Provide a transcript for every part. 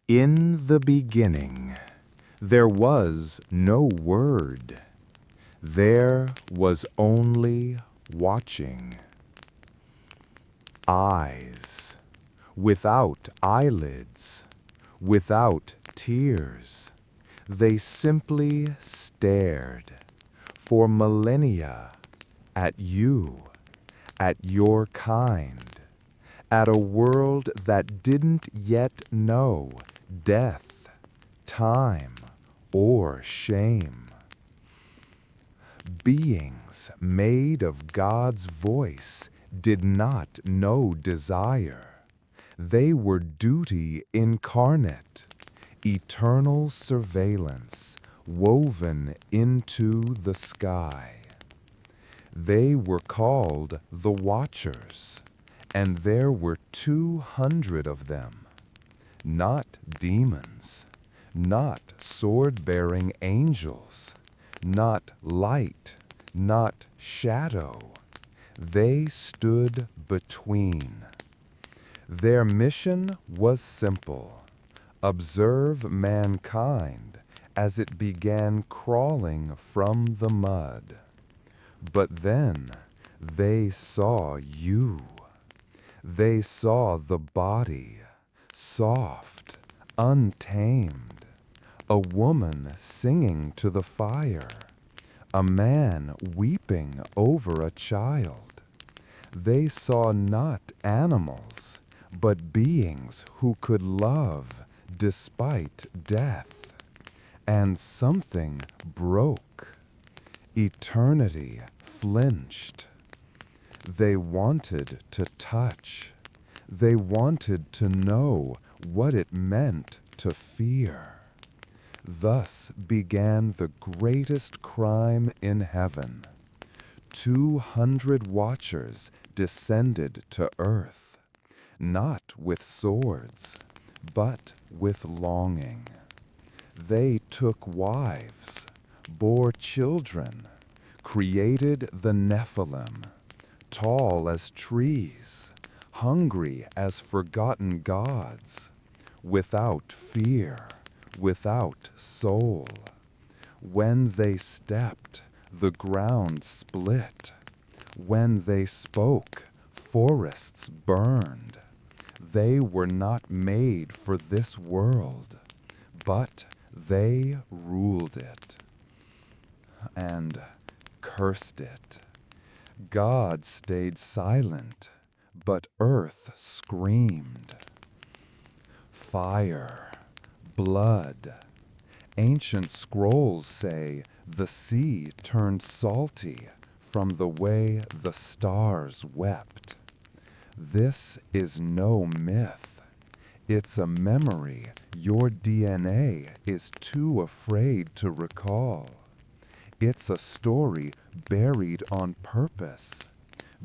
In the beginning, there was no word. There was only watching. Eyes, without eyelids, without tears. They simply stared for millennia at you, at your kind, at a world that didn't yet know death, time, or shame. Beings made of God's voice did not know desire. They were duty incarnate, eternal surveillance woven into the sky. They were called the Watchers, and there were 200 of them. Not demons, not sword-bearing angels, not light, not shadow. They stood between. Their mission was simple: observe mankind as it began crawling from the mud. But then they saw you. They saw the body, soft, untamed, a woman singing to the fire, a man weeping over a child. They saw not animals, but beings who could love despite death. And something broke. Eternity flinched. They wanted to touch. They wanted to know what it meant to fear. Thus began the greatest crime in heaven. 200 watchers descended to earth, not with swords, but with longing. They took wives, bore children, created the Nephilim, tall as trees, hungry as forgotten gods, without fear, without soul. When they stepped, the ground split. When they spoke, forests burned. They were not made for this world, but they ruled it and cursed it. God stayed silent, but earth screamed. Fire, blood. Ancient scrolls say the sea turned salty from the way the stars wept. This is no myth. It's a memory your DNA is too afraid to recall. It's a story buried on purpose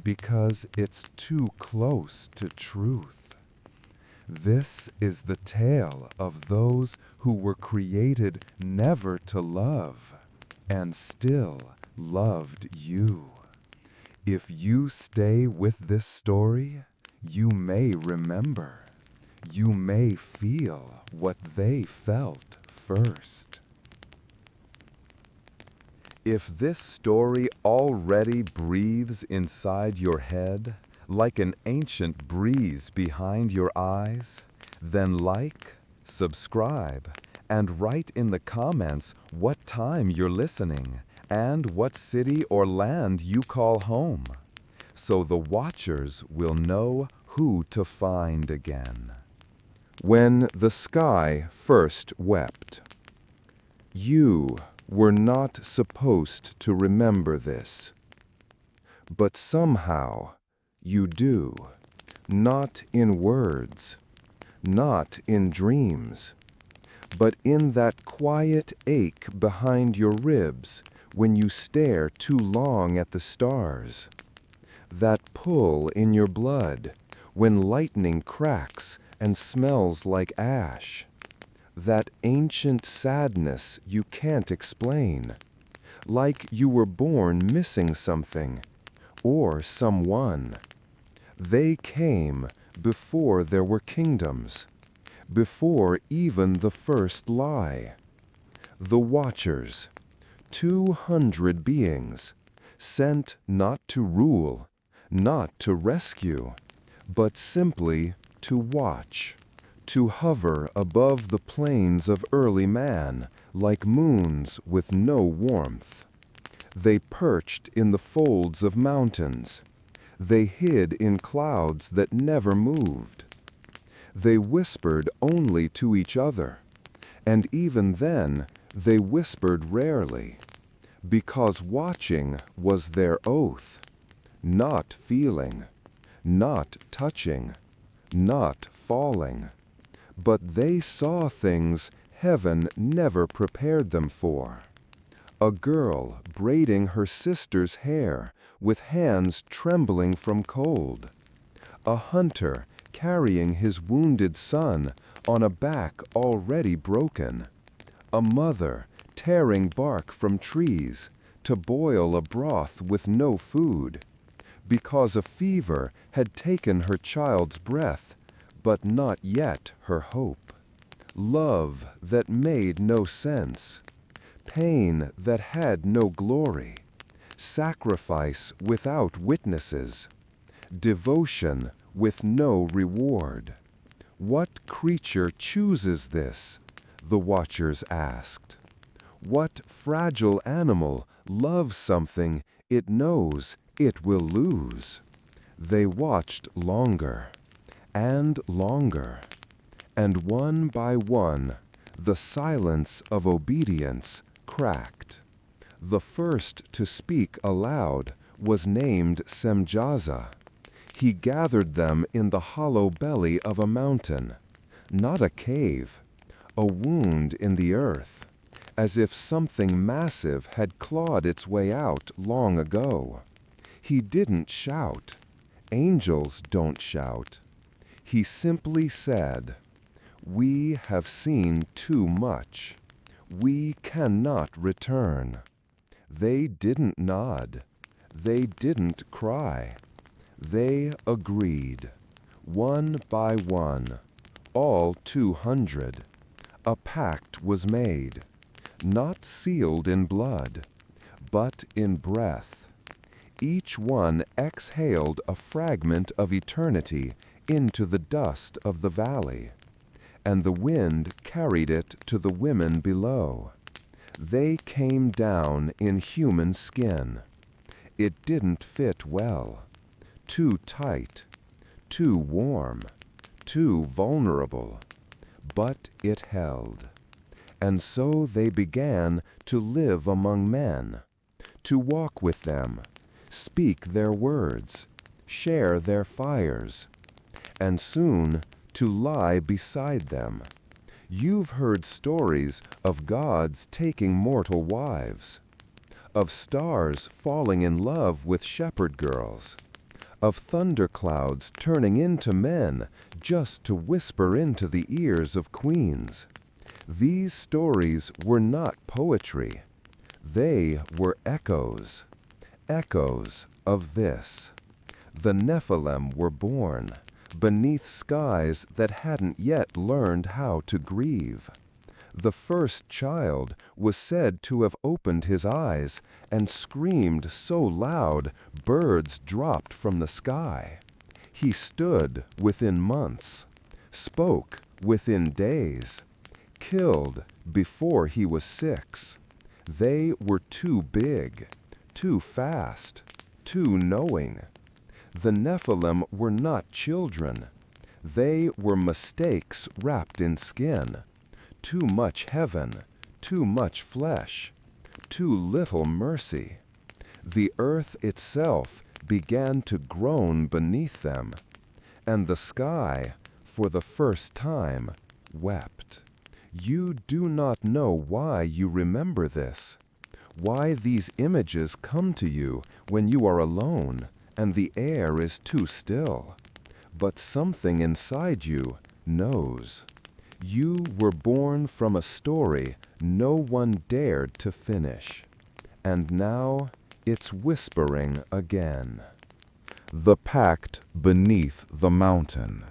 because it's too close to truth. This is the tale of those who were created never to love and still loved you. If you stay with this story, you may remember. You may feel what they felt first. If this story already breathes inside your head, like an ancient breeze behind your eyes, then like, subscribe, and write in the comments what time you're listening and what city or land you call home, so the watchers will know who to find again. When the sky first wept. You were not supposed to remember this, but somehow you do, not in words, not in dreams, but in that quiet ache behind your ribs when you stare too long at the stars, that pull in your blood when lightning cracks and smells like ash, that ancient sadness you can't explain, like you were born missing something or someone. They came before there were kingdoms, before even the first lie. The Watchers, 200 beings, sent not to rule, not to rescue, but simply to watch, to hover above the plains of early man like moons with no warmth. They perched in the folds of mountains. They hid in clouds that never moved. They whispered only to each other, and even then they whispered rarely, because watching was their oath, not feeling, not touching, not falling. But they saw things heaven never prepared them for. A girl braiding her sister's hair with hands trembling from cold. A hunter carrying his wounded son on a back already broken. A mother tearing bark from trees to boil a broth with no food, because a fever had taken her child's breath, but not yet her hope. Love that made no sense. Pain that had no glory. Sacrifice without witnesses. Devotion with no reward. What creature chooses this? The Watchers asked. What fragile animal loves something it knows it will lose? They watched longer and longer, and one by one, the silence of obedience cracked. The first to speak aloud was named Semjaza. He gathered them in the hollow belly of a mountain, not a cave, a wound in the earth, as if something massive had clawed its way out long ago. He didn't shout. Angels don't shout. He simply said, "We have seen too much. We cannot return." They didn't nod. They didn't cry. They agreed, one by one, all 200. A pact was made, not sealed in blood, but in breath. Each one exhaled a fragment of eternity into the dust of the valley, and the wind carried it to the women below. They came down in human skin. It didn't fit well. Too tight, too warm, too vulnerable. But it held. And so they began to live among men, to walk with them, speak their words, share their fires, and soon to lie beside them. You've heard stories of gods taking mortal wives, of stars falling in love with shepherd girls, of thunderclouds turning into men just to whisper into the ears of queens. These stories were not poetry. They were echoes, echoes of this. The Nephilim were born beneath skies that hadn't yet learned how to grieve. The first child was said to have opened his eyes and screamed so loud birds dropped from the sky. He stood within months, spoke within days, killed before he was 6. They were too big, too fast, too knowing. The Nephilim were not children. They were mistakes wrapped in skin. Too much heaven, too much flesh, too little mercy. The earth itself began to groan beneath them, and the sky, for the first time, wept. You do not know why you remember this, why these images come to you when you are alone and the air is too still, but something inside you knows. You were born from a story no one dared to finish, and now it's whispering again. The Pact Beneath the Mountain.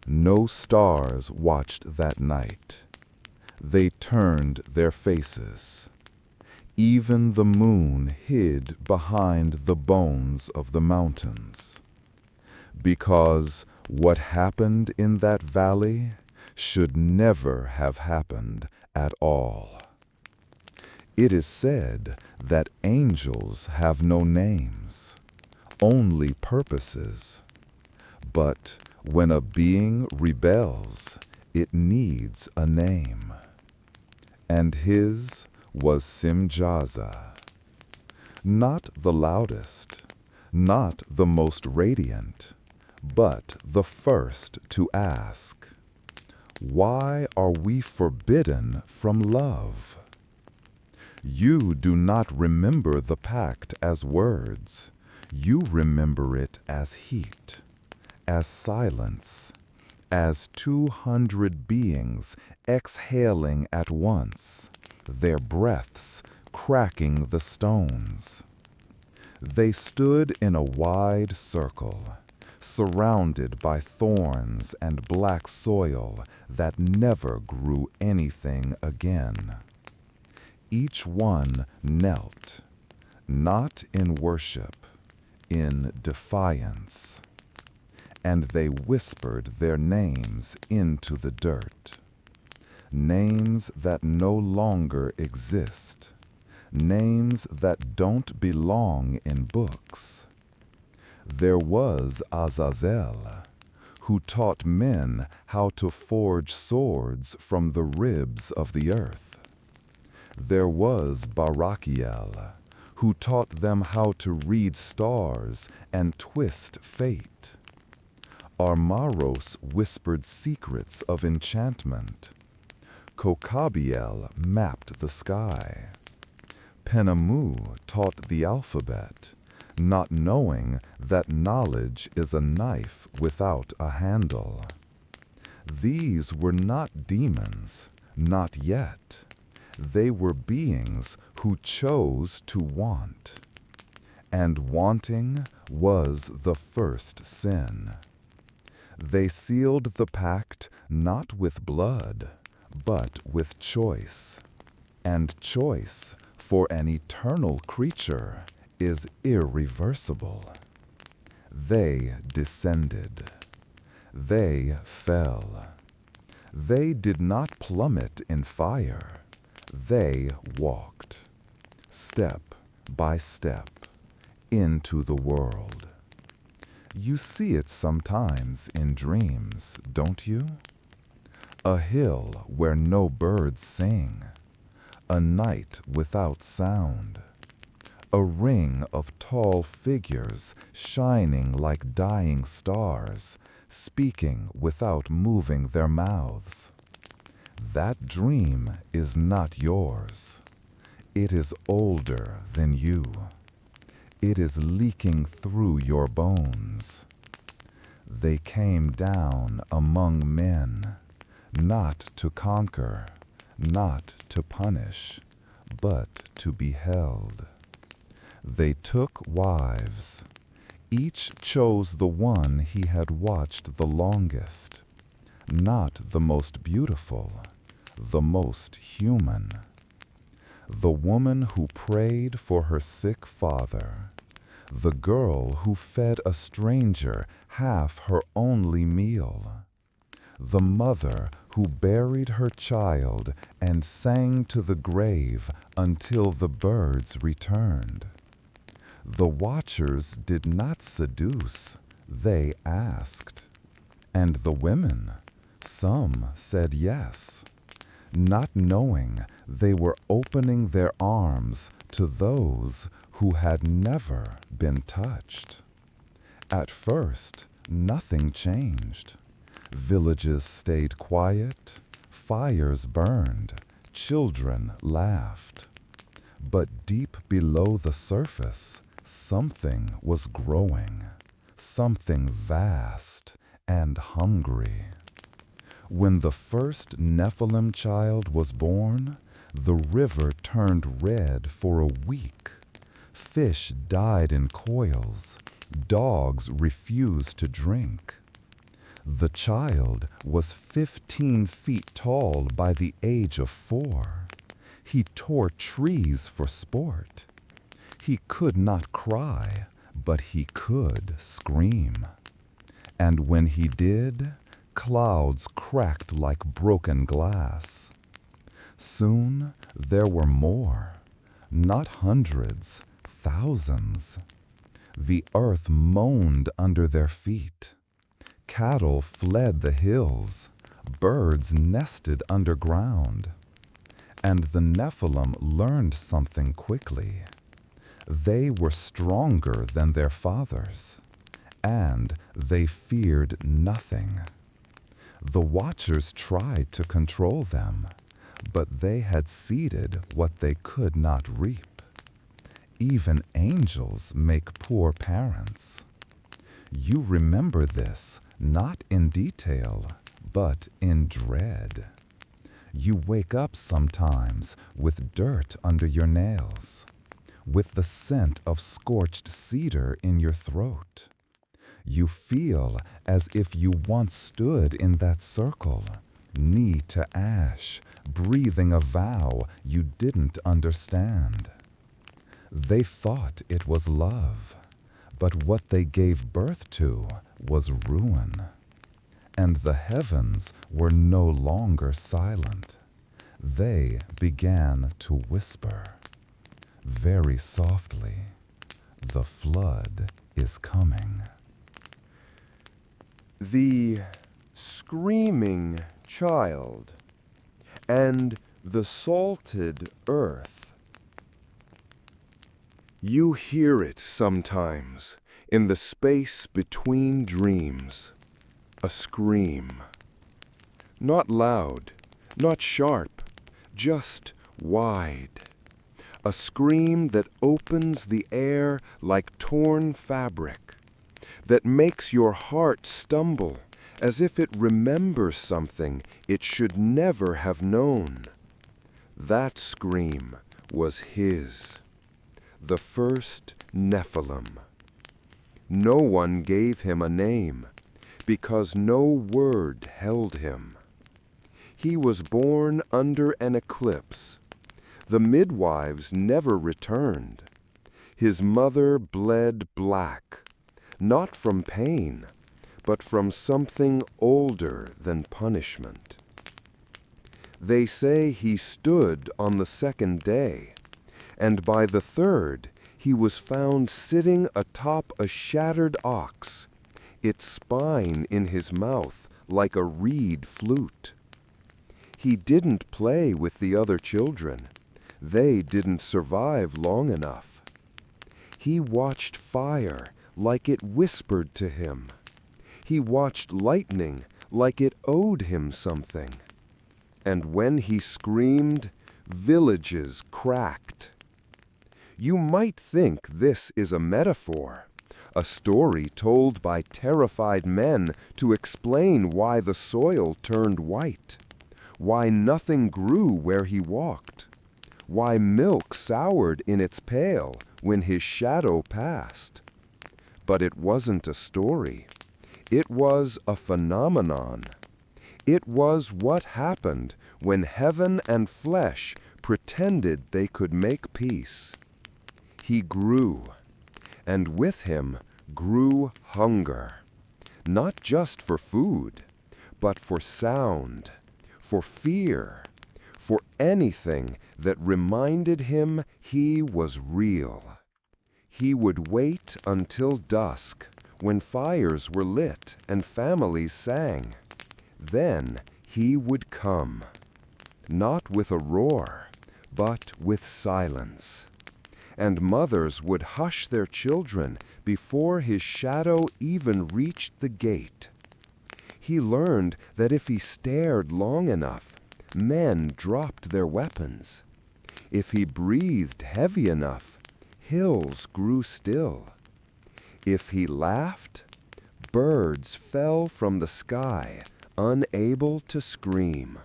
No stars watched that night. They turned their faces. Even the moon hid behind the bones of the mountains. Because what happened in that valley should never have happened at all. It is said that angels have no names, only purposes. But when a being rebels, it needs a name. And his was Simjaza. Not the loudest, not the most radiant, but the first to ask, "Why are we forbidden from love?" You do not remember the pact as words. You remember it as heat, as silence, as 200 beings exhaling at once, their breaths cracking the stones. They stood in a wide circle, surrounded by thorns and black soil that never grew anything again. Each one knelt, not in worship, in defiance. And they whispered their names into the dirt. Names that no longer exist. Names that don't belong in books. There was Azazel, who taught men how to forge swords from the ribs of the earth. There was Barakiel, who taught them how to read stars and twist fate. Armaros whispered secrets of enchantment. Kokabiel mapped the sky. Penamu taught the alphabet, not knowing that knowledge is a knife without a handle. These were not demons, not yet. They were beings who chose to want. And wanting was the first sin. They sealed the pact not with blood, but with choice. And choice for an eternal creature is irreversible. They descended. They fell. They did not plummet in fire. They walked, step by step, into the world. You see it sometimes in dreams, don't you? A hill where no birds sing, a night without sound, a ring of tall figures shining like dying stars, speaking without moving their mouths. That dream is not yours. It is older than you. It is leaking through your bones. They came down among men, not to conquer, not to punish, but to be held. They took wives. Each chose the one he had watched the longest. Not the most beautiful, the most human. The woman who prayed for her sick father. The girl who fed a stranger half her only meal. The mother who buried her child and sang to the grave until the birds returned. The watchers did not seduce, they asked. And the women, some said yes, not knowing they were opening their arms to those who had never been touched. At first, nothing changed. Villages stayed quiet, fires burned, children laughed. But deep below the surface, something was growing, something vast and hungry. When the first Nephilim child was born, the river turned red for a week. Fish died in coils. Dogs refused to drink. The child was 15 feet tall by the age of 4. He tore trees for sport. He could not cry, but he could scream. And when he did, clouds cracked like broken glass. Soon there were more, not hundreds, thousands. The earth moaned under their feet. Cattle fled the hills. Birds nested underground. And the Nephilim learned something quickly. They were stronger than their fathers, and they feared nothing. The Watchers tried to control them, but they had seeded what they could not reap. Even angels make poor parents. You remember this, not in detail, but in dread. You wake up sometimes with dirt under your nails, with the scent of scorched cedar in your throat. You feel as if you once stood in that circle, knee to ash, breathing a vow you didn't understand. They thought it was love, but what they gave birth to was ruin. And the heavens were no longer silent. They began to whisper, very softly, "The flood is coming." The screaming child and the salted earth. You hear it sometimes in the space between dreams, a scream. Not loud, not sharp, just wide. A scream that opens the air like torn fabric, that makes your heart stumble as if it remembers something it should never have known. That scream was his, the first Nephilim. No one gave him a name, because no word held him. He was born under an eclipse. The midwives never returned. His mother bled black, not from pain, but from something older than punishment. They say he stood on the second day, and by the third he was found sitting atop a shattered ox, its spine in his mouth like a reed flute. He didn't play with the other children. They didn't survive long enough. He watched fire like it whispered to him. He watched lightning like it owed him something. And when he screamed, villages cracked. You might think this is a metaphor, a story told by terrified men to explain why the soil turned white, why nothing grew where he walked, why milk soured in its pail when his shadow passed. But it wasn't a story. It was a phenomenon. It was what happened when heaven and flesh pretended they could make peace. He grew, and with him grew hunger, not just for food, but for sound, for fear, for anything that reminded him he was real. He would wait until dusk, when fires were lit and families sang. Then he would come, not with a roar, but with silence. And mothers would hush their children before his shadow even reached the gate. He learned that if he stared long enough, men dropped their weapons. If he breathed heavy enough, hills grew still. If he laughed, birds fell from the sky, unable to scream.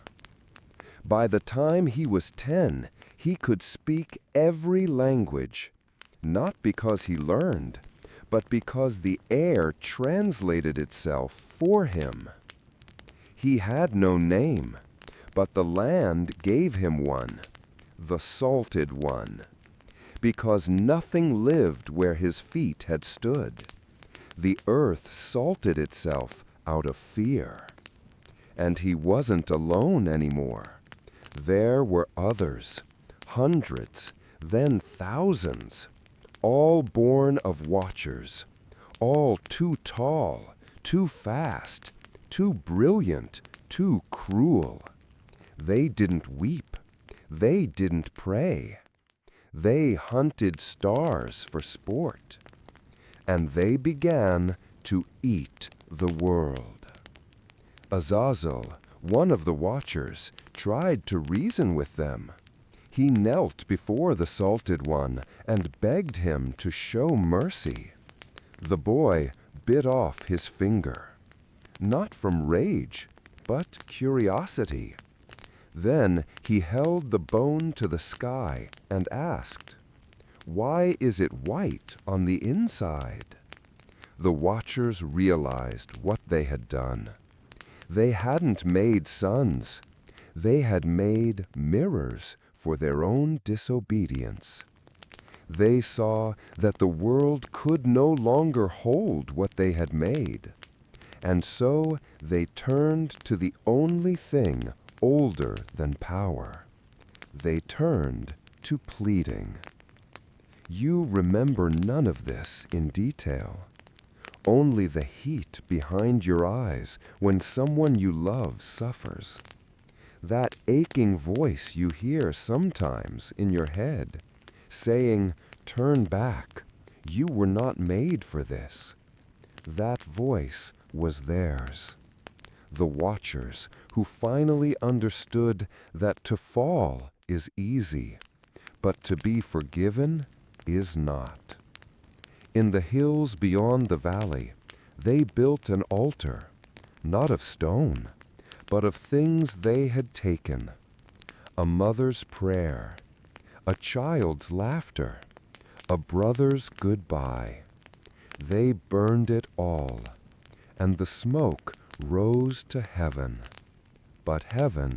By the time he was 10, he could speak every language, not because he learned, but because the air translated itself for him. He had no name, but the land gave him one, the salted one, because nothing lived where his feet had stood. The earth salted itself out of fear. And he wasn't alone anymore. There were others, hundreds, then thousands, all born of watchers, all too tall, too fast, too brilliant, too cruel. They didn't weep. They didn't pray. They hunted stars for sport. And they began to eat the world. Azazel, one of the watchers, tried to reason with them. He knelt before the salted one and begged him to show mercy. The boy bit off his finger, not from rage, but curiosity. Then he held the bone to the sky and asked, "Why is it white on the inside?" The watchers realized what they had done. They hadn't made suns. They had made mirrors for their own disobedience. They saw that the world could no longer hold what they had made. And so they turned to the only thing older than power. They turned to pleading. You remember none of this in detail. Only the heat behind your eyes when someone you love suffers. That aching voice you hear sometimes in your head, saying, "Turn back, you were not made for this." That voice was theirs. The watchers who finally understood that to fall is easy, but to be forgiven is not. In the hills beyond the valley, they built an altar, not of stone, but of things they had taken. A mother's prayer, a child's laughter, a brother's goodbye. They burned it all, and the smoke rose to heaven. But heaven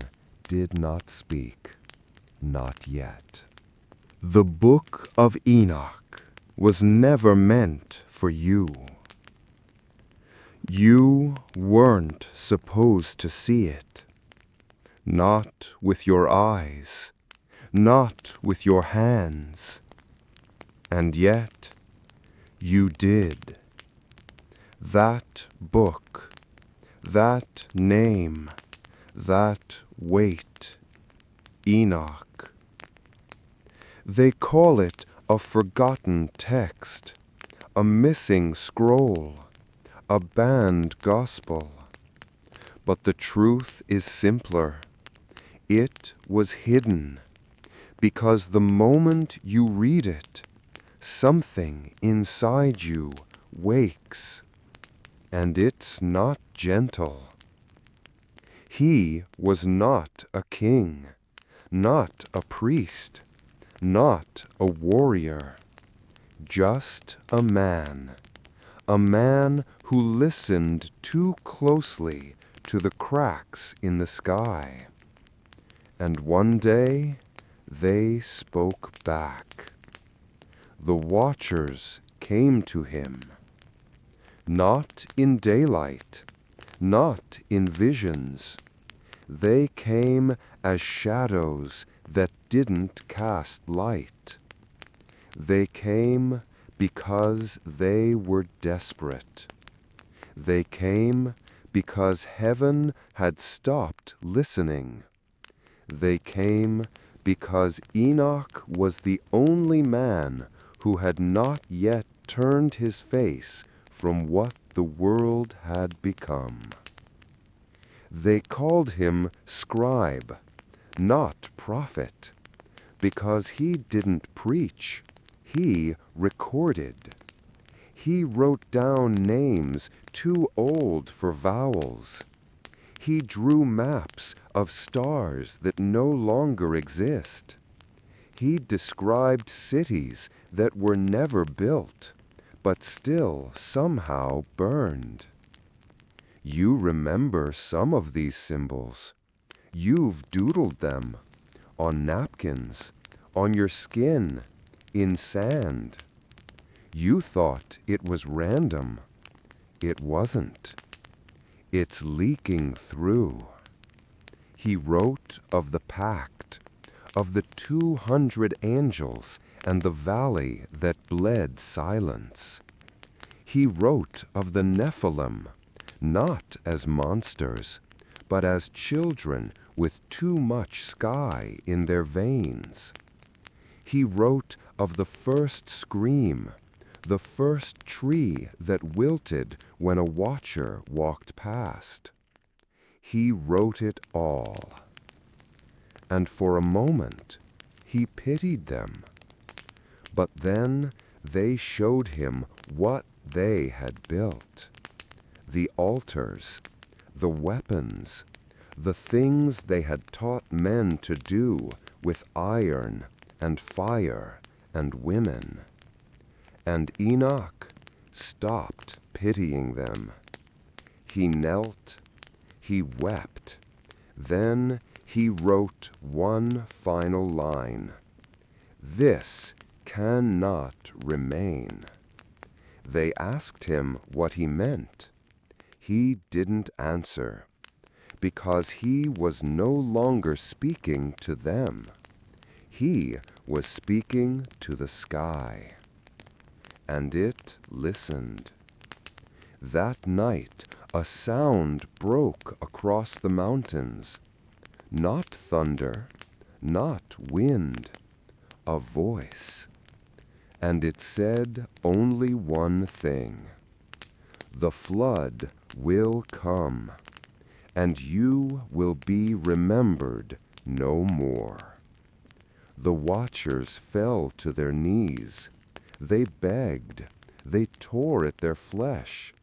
did not speak, not yet. The book of Enoch was never meant for you. You weren't supposed to see it. Not with your eyes, not with your hands. And yet, you did. That book, that name, that weight, Enoch. They call it a forgotten text, a missing scroll, a banned gospel. But the truth is simpler. It was hidden, because the moment you read it, something inside you wakes, and it's not gentle. He was not a king, not a priest, not a warrior, just a man who listened too closely to the cracks in the sky. And one day they spoke back. The watchers came to him, not in daylight, not in visions. They came as shadows that didn't cast light. They came because they were desperate. They came because heaven had stopped listening. They came because Enoch was the only man who had not yet turned his face from what the world had become. They called him scribe, not prophet, because he didn't preach, he recorded. He wrote down names too old for vowels. He drew maps of stars that no longer exist. He described cities that were never built, but still somehow burned. You remember some of these symbols. You've doodled them on napkins, on your skin, in sand. You thought it was random. It wasn't. It's leaking through. He wrote of the pact, of the 200 angels and the valley that bled silence. He wrote of the Nephilim, not as monsters, but as children with too much sky in their veins. He wrote of the first scream, the first tree that wilted when a watcher walked past. He wrote it all. And for a moment, he pitied them. But then they showed him what they had built. The altars, the weapons, the things they had taught men to do with iron and fire and women. And Enoch stopped pitying them. He knelt, he wept, then he wrote one final line. This cannot remain. They asked him what he meant. He didn't answer, because he was no longer speaking to them. He was speaking to the sky. And it listened. That night a sound broke across the mountains. Not thunder, not wind, a voice. And it said only one thing. The flood will come, and you will be remembered no more. The watchers fell to their knees. They begged, they tore at their flesh.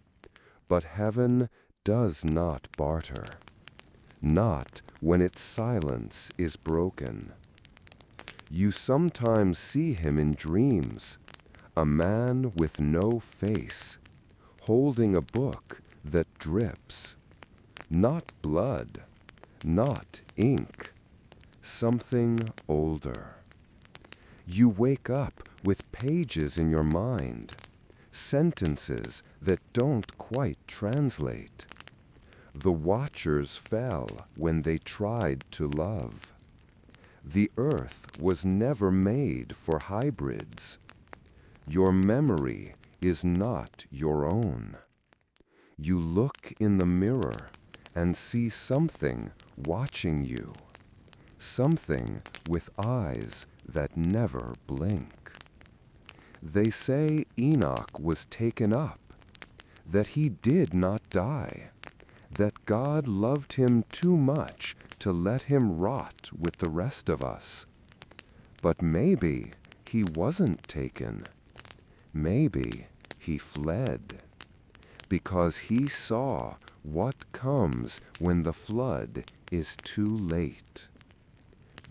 But heaven does not barter, not when its silence is broken. You sometimes see him in dreams, a man with no face, holding a book that drips. Not blood, not ink, something older. You wake up with pages in your mind, sentences that don't quite translate. The watchers fell when they tried to love. The earth was never made for hybrids. Your memory is not your own. You look in the mirror and see something watching you, something with eyes that never blink. They say Enoch was taken up, that he did not die, that God loved him too much to let him rot with the rest of us. But maybe he wasn't taken. Maybe he fled, because he saw what comes when the flood is too late.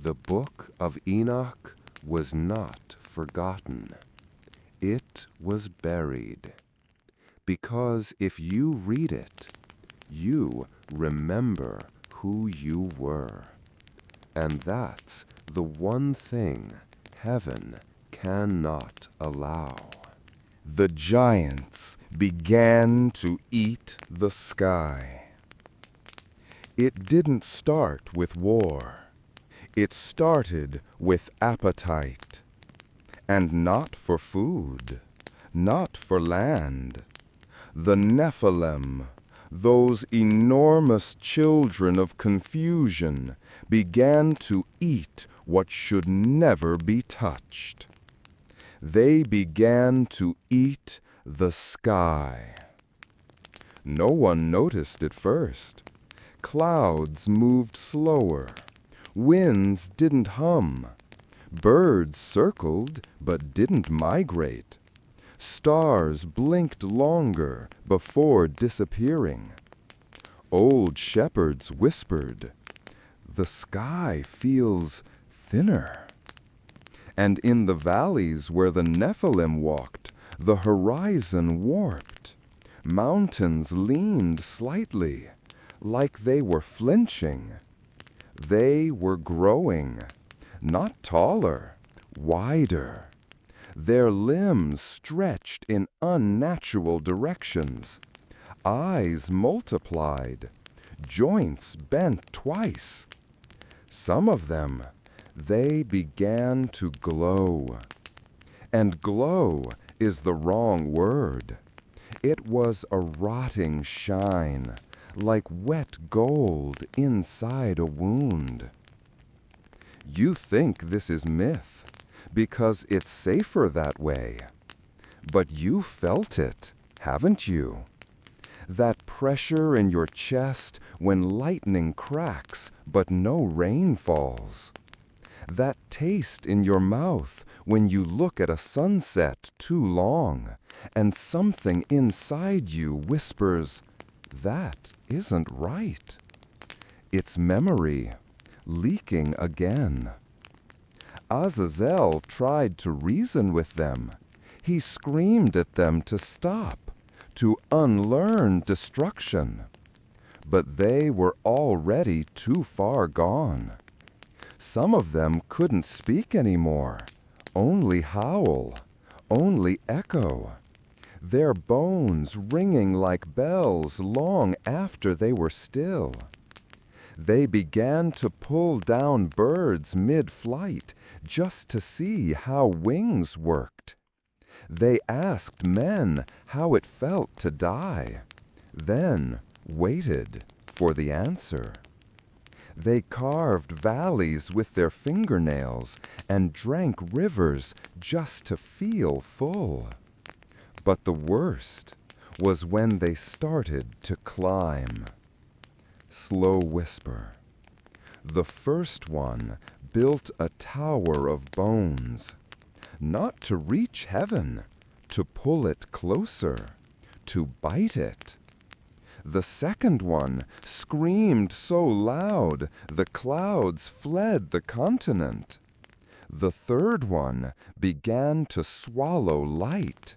The book of Enoch was not forgotten. It was buried, because if you read it, you remember who you were. And that's the one thing heaven cannot allow. The giants began to eat the sky. It didn't start with war. It started with appetite. And not for food, not for land. The Nephilim, those enormous children of confusion, began to eat what should never be touched. They began to eat the sky. No one noticed at first. Clouds moved slower. Winds didn't hum. Birds circled but didn't migrate. Stars blinked longer before disappearing. Old shepherds whispered, "The sky feels thinner." And in the valleys where the Nephilim walked, The horizon warped. Mountains leaned slightly, like they were flinching. They were growing, not taller, wider. Their limbs stretched in unnatural directions. Eyes multiplied. Joints bent twice. Some of them, they began to glow. And glow is the wrong word. It was a rotting shine, like wet gold inside a wound. You think this is myth, because it's safer that way. But you felt it, haven't you? That pressure in your chest when lightning cracks, but no rain falls. That taste in your mouth when you look at a sunset too long, and something inside you whispers, "That isn't right." It's memory, leaking again. Azazel tried to reason with them. He screamed at them to stop, to unlearn destruction. But they were already too far gone. Some of them couldn't speak anymore, only howl, only echo. Their bones ringing like bells long after they were still. They began to pull down birds mid-flight just to see how wings worked. They asked men how it felt to die, then waited for the answer. They carved valleys with their fingernails and drank rivers just to feel full. But the worst was when they started to climb. Slow whisper. The first one built a tower of bones, not to reach heaven, to pull it closer, to bite it. The second one screamed so loud the clouds fled the continent. The third one began to swallow light.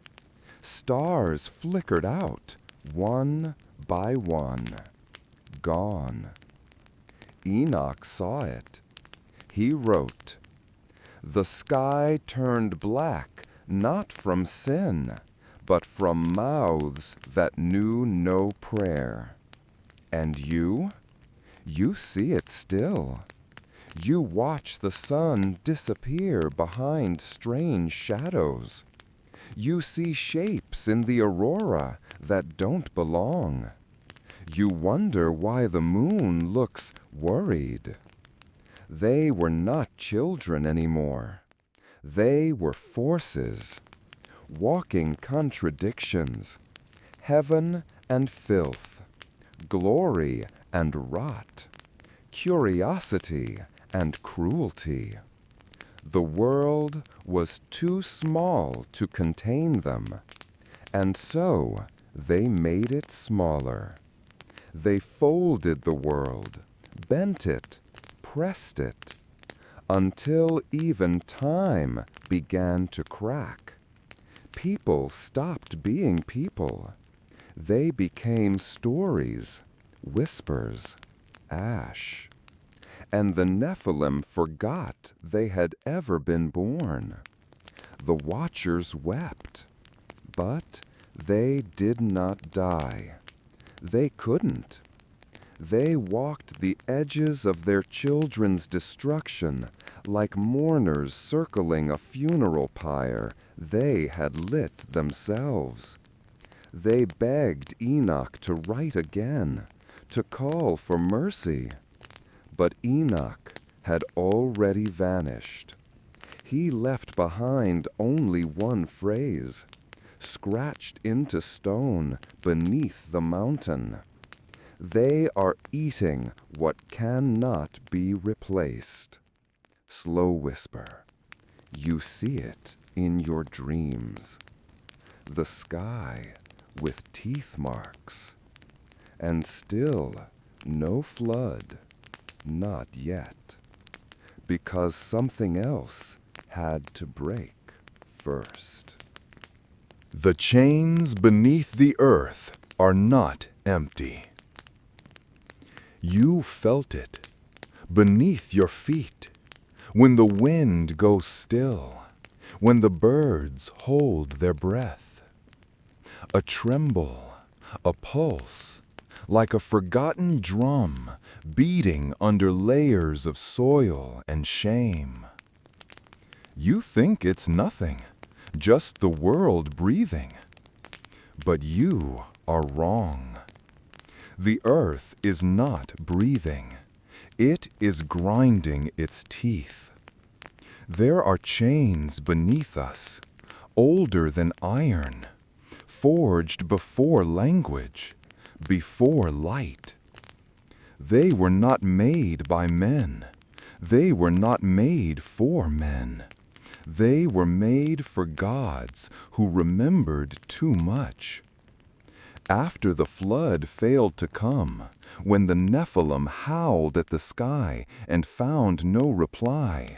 Stars flickered out, one by one. Gone. Enoch saw it. He wrote, "The sky turned black, not from sin, but from mouths that knew no prayer." And you see it still. You watch the sun disappear behind strange shadows. You see shapes in the aurora that don't belong. You wonder why the moon looks worried. They were not children anymore. They were forces, walking contradictions, heaven and filth, glory and rot, curiosity and cruelty. The world was too small to contain them, and so they made it smaller. They folded the world, bent it, pressed it, until even time began to crack. People stopped being people. They became stories, whispers, ash. And the Nephilim forgot they had ever been born. The watchers wept, but they did not die. They couldn't. They walked the edges of their children's destruction like mourners circling a funeral pyre they had lit themselves. They begged Enoch to write again, to call for mercy. But Enoch had already vanished. He left behind only one phrase, scratched into stone beneath the mountain. They are eating what cannot be replaced. Slow whisper. You see it in your dreams. The sky with teeth marks. And still no flood. Not yet. Because something else had to break first. The chains beneath the earth are not empty. You felt it beneath your feet, when the wind goes still, when the birds hold their breath. A tremble, a pulse, like a forgotten drum beating under layers of soil and shame. You think it's nothing, just the world breathing. But you are wrong. The earth is not breathing. It is grinding its teeth. There are chains beneath us, older than iron, forged before language, before light. They were not made by men. They were not made for men. They were made for gods who remembered too much. After the flood failed to come, when the Nephilim howled at the sky and found no reply,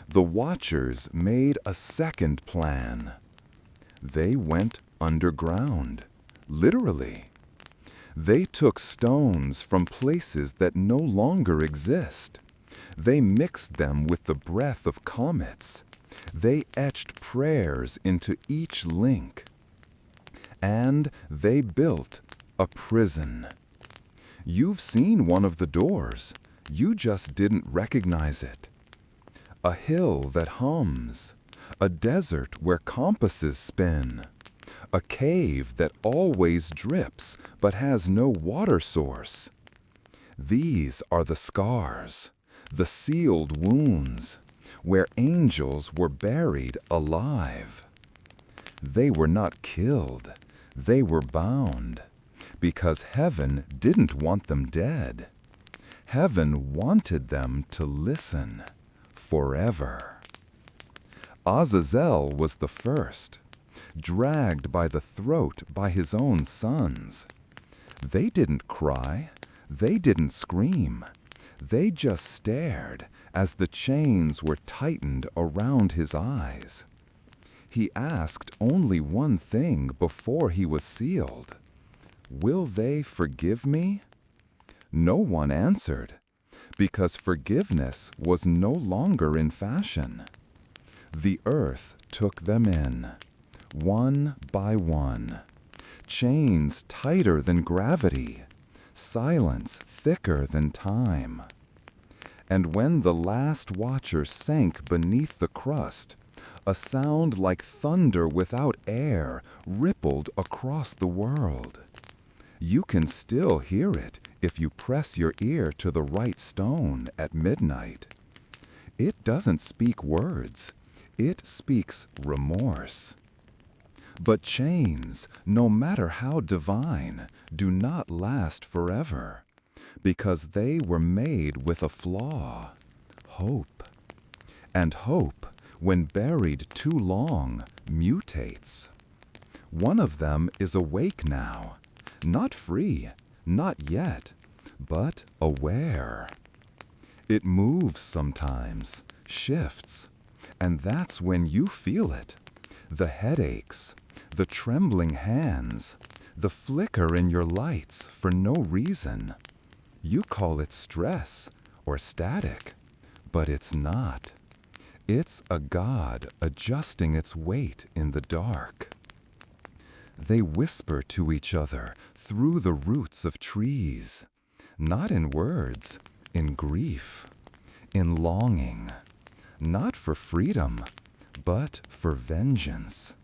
the Watchers made a second plan. They went underground, literally. They took stones from places that no longer exist. They mixed them with the breath of comets. They etched prayers into each link. And they built a prison. You've seen one of the doors. You just didn't recognize it. A hill that hums. A desert where compasses spin. A cave that always drips but has no water source. These are the scars, the sealed wounds, where angels were buried alive. They were not killed. They were bound, because heaven didn't want them dead. Heaven wanted them to listen forever. Azazel was the first, dragged by the throat by his own sons. They didn't cry. They didn't scream. They just stared as the chains were tightened around his eyes. He asked only one thing before he was sealed. Will they forgive me? No one answered, because forgiveness was no longer in fashion. The earth took them in, one by one, chains tighter than gravity, silence thicker than time. And when the last watcher sank beneath the crust, a sound like thunder without air rippled across the world. You can still hear it if you press your ear to the right stone at midnight. It doesn't speak words. It speaks remorse. But chains, no matter how divine, do not last forever, because they were made with a flaw, hope. And hope, when buried too long, mutates. One of them is awake now, not free, not yet, but aware. It moves sometimes, shifts, and that's when you feel it. The headaches, the trembling hands, the flicker in your lights for no reason. You call it stress or static, but it's not. It's a god adjusting its weight in the dark. They whisper to each other through the roots of trees, not in words, in grief, in longing, not for freedom, but for vengeance.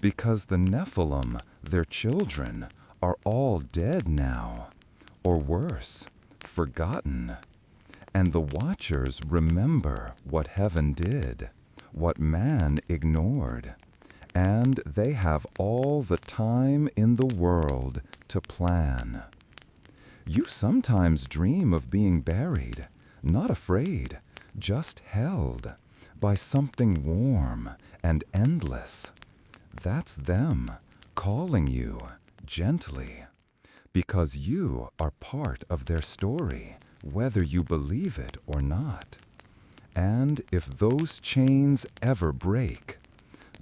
Because the Nephilim, their children, are all dead now, or worse, forgotten. And the Watchers remember what heaven did, what man ignored, and they have all the time in the world to plan. You sometimes dream of being buried, not afraid, just held by something warm and endless. That's them calling you gently, because you are part of their story, whether you believe it or not. And if those chains ever break,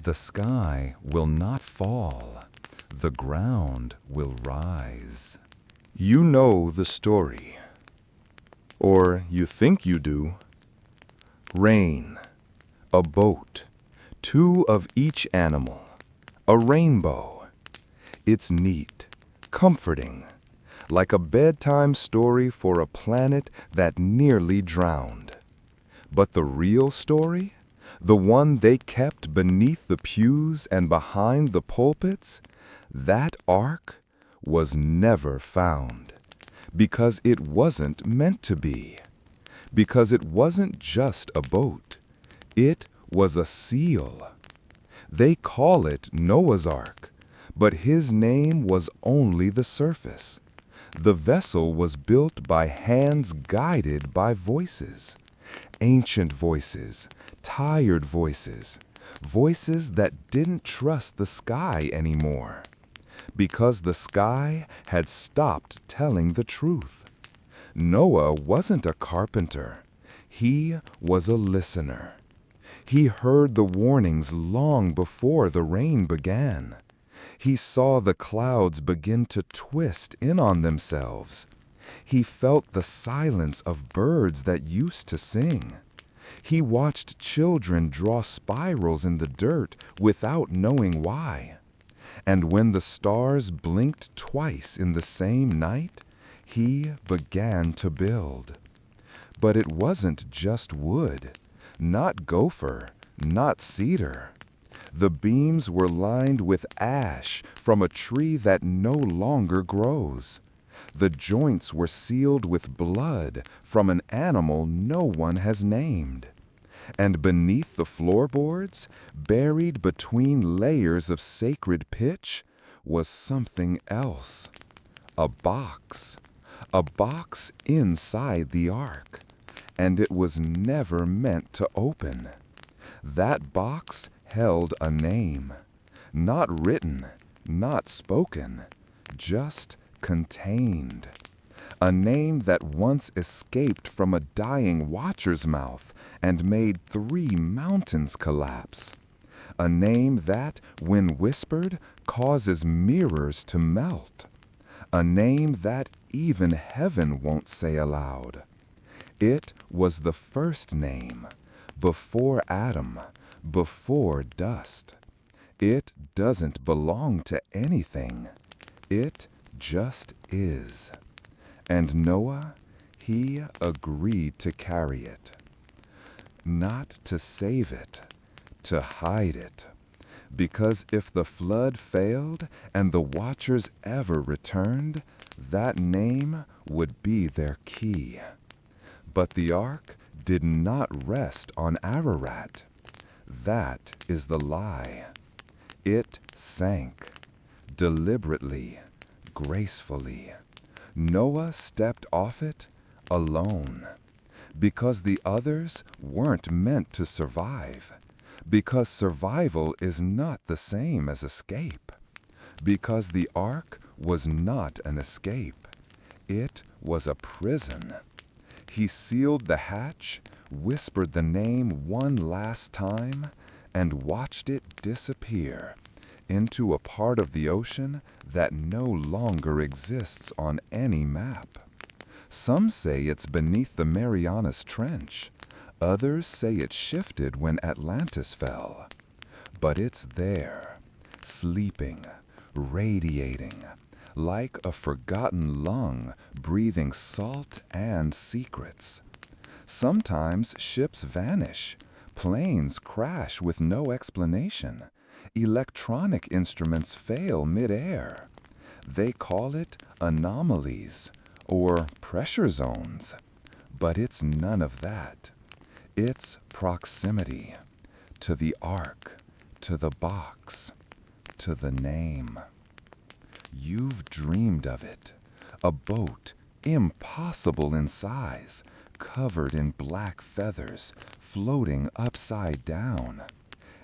The sky will not fall, the ground will rise. You know the story. Or you think you do. Rain, a boat, two of each animal, a rainbow. It's neat, comforting, like a bedtime story for a planet that nearly drowned. But the real story, the one they kept beneath the pews and behind the pulpits, that ark was never found. Because it wasn't meant to be. Because it wasn't just a boat. It was a seal. They call it Noah's Ark, but his name was only the surface. The vessel was built by hands guided by voices. Ancient voices, tired voices, voices that didn't trust the sky anymore. Because the sky had stopped telling the truth. Noah wasn't a carpenter. He was a listener. He heard the warnings long before the rain began. He saw the clouds begin to twist in on themselves. He felt the silence of birds that used to sing. He watched children draw spirals in the dirt without knowing why. And when the stars blinked twice in the same night, he began to build. But it wasn't just wood, not gopher, not cedar. The beams were lined with ash from a tree that no longer grows. The joints were sealed with blood from an animal no one has named. And beneath the floorboards, buried between layers of sacred pitch, was something else. A box inside the ark. And it was never meant to open. That box held a name, not written, not spoken, just contained. A name that once escaped from a dying watcher's mouth and made 3 mountains collapse. A name that, when whispered, causes mirrors to melt. A name that even heaven won't say aloud. It was the first name, before Adam, before dust. It doesn't belong to anything. It just is. And Noah, he agreed to carry it. Not to save it, to hide it. Because if the flood failed and the watchers ever returned, that name would be their key. But the ark did not rest on Ararat. That is the lie. It sank, deliberately, gracefully. Noah stepped off it alone. Because the others weren't meant to survive. Because survival is not the same as escape. Because the ark was not an escape. It was a prison. He sealed the hatch, whispered the name one last time, and watched it disappear into a part of the ocean that no longer exists on any map. Some say it's beneath the Marianas Trench. Others say it shifted when Atlantis fell. But it's there, sleeping, radiating, like a forgotten lung breathing salt and secrets. Sometimes ships vanish, planes crash with no explanation, electronic instruments fail mid-air. They call it anomalies or pressure zones. But it's none of that. It's proximity to the ark, to the box, to the name. You've dreamed of it, a boat impossible in size, covered in black feathers, floating upside down.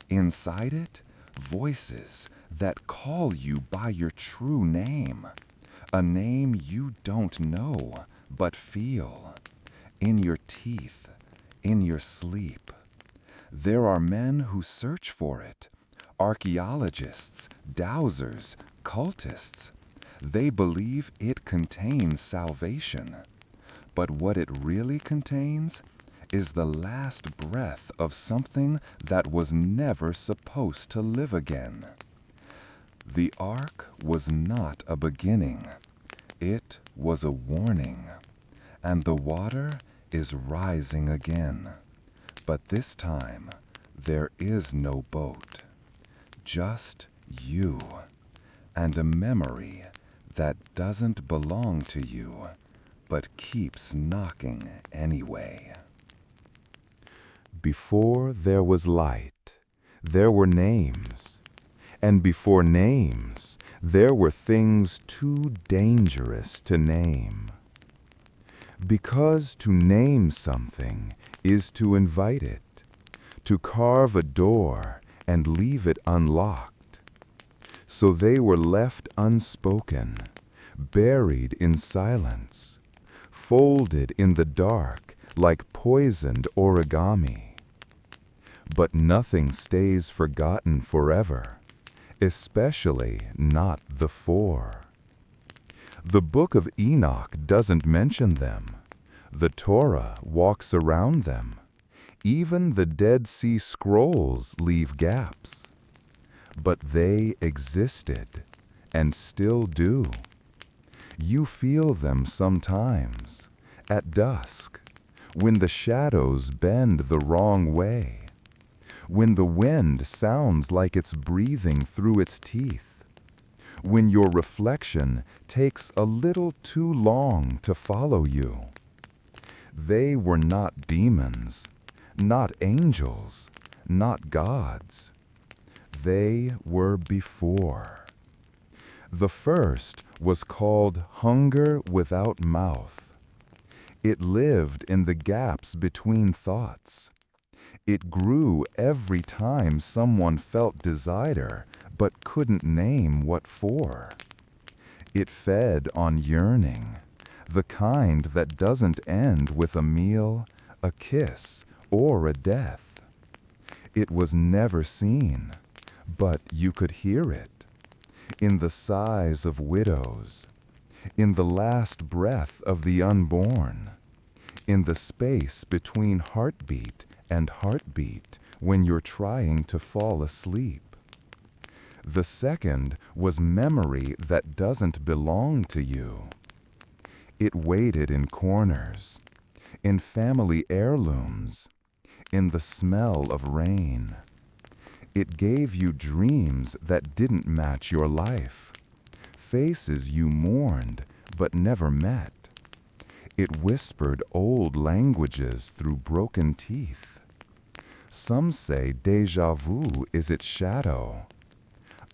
Inside it, voices that call you by your true name, a name you don't know but feel, in your teeth, in your sleep. There are men who search for it, Archaeologists, dowsers, cultists, they believe it contains salvation. But what it really contains is the last breath of something that was never supposed to live again. The ark was not a beginning. It was a warning. And the water is rising again. But this time, there is no boat. Just you, and a memory that doesn't belong to you, but keeps knocking anyway. Before there was light, there were names. And before names, there were things too dangerous to name. Because to name something is to invite it, to carve a door and leave it unlocked. So they were left unspoken, buried in silence, folded in the dark like poisoned origami. But nothing stays forgotten forever, especially not the four. The book of Enoch doesn't mention them. The Torah walks around them. Even the Dead Sea Scrolls leave gaps. But they existed, and still do. You feel them sometimes, at dusk, when the shadows bend the wrong way, when the wind sounds like it's breathing through its teeth, when your reflection takes a little too long to follow you. They were not demons, not angels, not gods. They were before. The first was called hunger without mouth. It lived in the gaps between thoughts. It grew every time someone felt desire but couldn't name what for. It fed on yearning, the kind that doesn't end with a meal, a kiss, or a death. It was never seen, but you could hear it, in the sighs of widows, in the last breath of the unborn, in the space between heartbeat and heartbeat when you're trying to fall asleep. The second was memory that doesn't belong to you. It waited in corners, in family heirlooms, in the smell of rain. It gave you dreams that didn't match your life, faces you mourned but never met. It whispered old languages through broken teeth. Some say déjà vu is its shadow.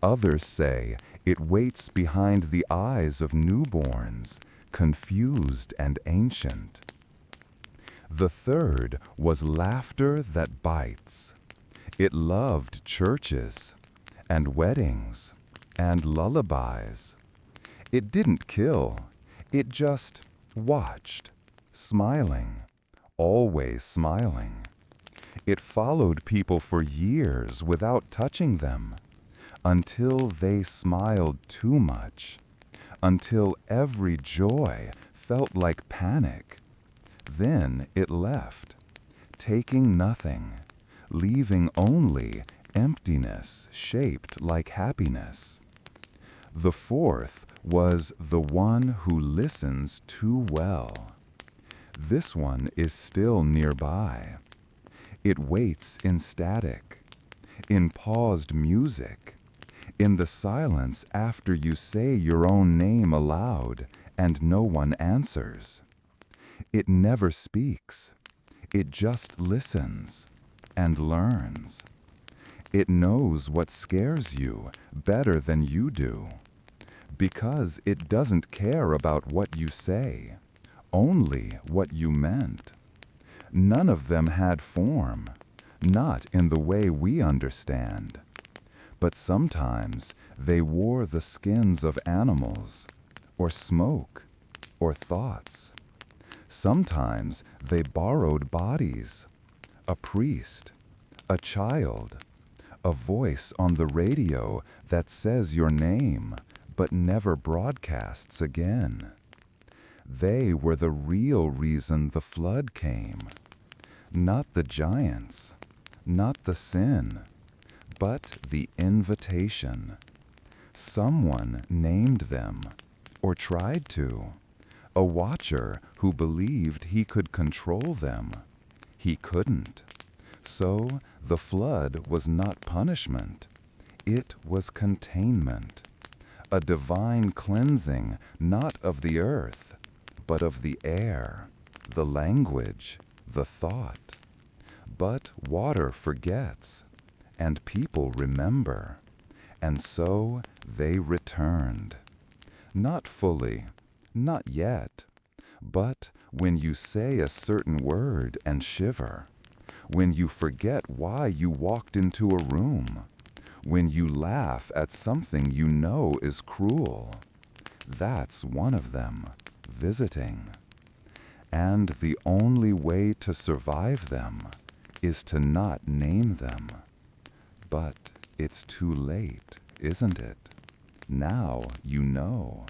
Others say it waits behind the eyes of newborns, confused and ancient. The third was laughter that bites. It loved churches and weddings and lullabies. It didn't kill, it just watched, smiling, always smiling. It followed people for years without touching them, until they smiled too much, until every joy felt like panic. Then it left, taking nothing, leaving only emptiness shaped like happiness. The fourth was the one who listens too well. This one is still nearby. It waits in static, in paused music, in the silence after you say your own name aloud and no one answers. It never speaks. It just listens and learns. It knows what scares you better than you do, because it doesn't care about what you say, only what you meant. None of them had form, not in the way we understand. But sometimes they wore the skins of animals, or smoke, or thoughts. Sometimes they borrowed bodies, a priest, a child, a voice on the radio that says your name but never broadcasts again. They were the real reason the flood came. Not the giants, not the sin, but the invitation. Someone named them, or tried to. A watcher who believed he could control them. He couldn't. So the flood was not punishment. It was containment. A divine cleansing not of the earth, but of the air, the language, the thought. But water forgets, and people remember, and so they returned. Not fully, not yet, but when you say a certain word and shiver, when you forget why you walked into a room, when you laugh at something you know is cruel, that's one of them, visiting. And the only way to survive them is to not name them. But it's too late, isn't it? Now you know.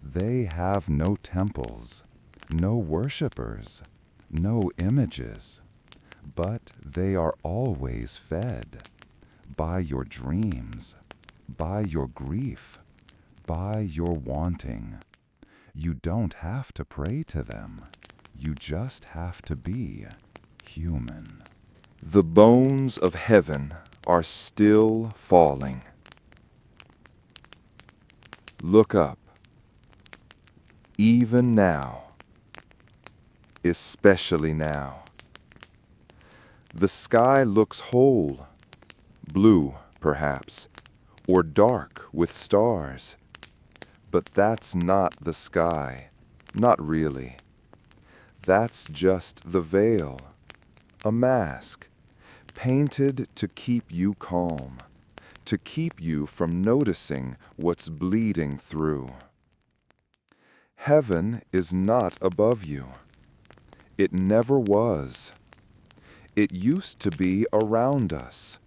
They have no temples, no worshippers, no images, but they are always fed by your dreams, by your grief, by your wanting. You don't have to pray to them. You just have to be human. The bones of heaven are still falling. Look up. Even now, especially now. The sky looks whole, blue perhaps, or dark with stars. But that's not the sky, not really. That's just the veil, a mask, painted to keep you calm, to keep you from noticing what's bleeding through. Heaven is not above you. It never was. It used to be around us,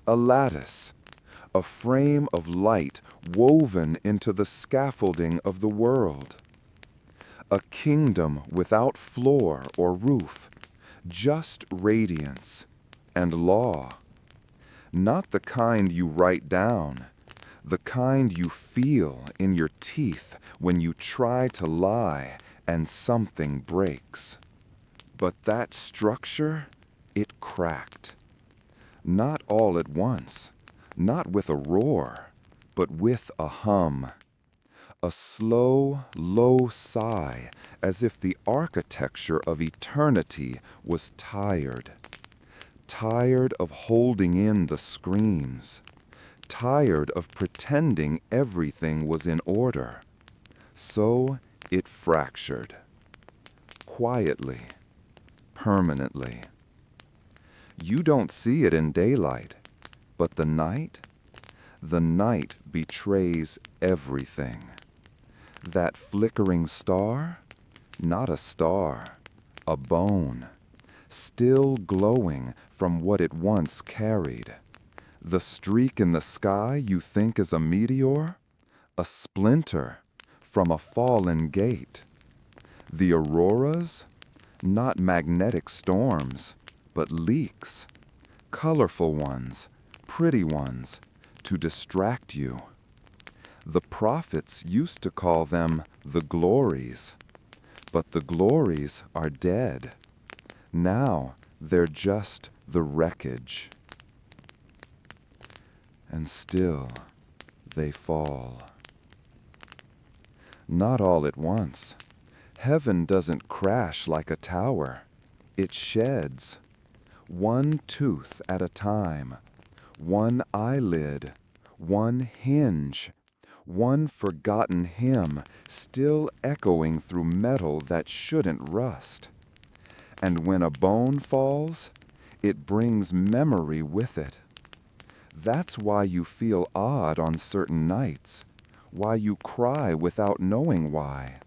a lattice, a frame of light woven into the scaffolding of the world. A kingdom without floor or roof, just radiance and law. Not the kind you write down, the kind you feel in your teeth when you try to lie and something breaks. But that structure, it cracked. Not all at once, not with a roar, but with a hum. A slow, low sigh, as if the architecture of eternity was tired. Tired of holding in the screams. Tired of pretending everything was in order. So it fractured. Quietly. Permanently. You don't see it in daylight, but the night betrays everything. That flickering star, not a star, a bone, still glowing from what it once carried. The streak in the sky you think is a meteor, a splinter from a fallen gate. The auroras, not magnetic storms, but leaks, colorful ones, pretty ones, to distract you. The prophets used to call them the glories, but the glories are dead. Now they're just the wreckage. And still they fall. Not all at once. Heaven doesn't crash like a tower. It sheds. One tooth at a time. One eyelid. One hinge. One forgotten hymn still echoing through metal that shouldn't rust. And when a bone falls, it brings memory with it. That's why you feel odd on certain nights, why you cry without knowing why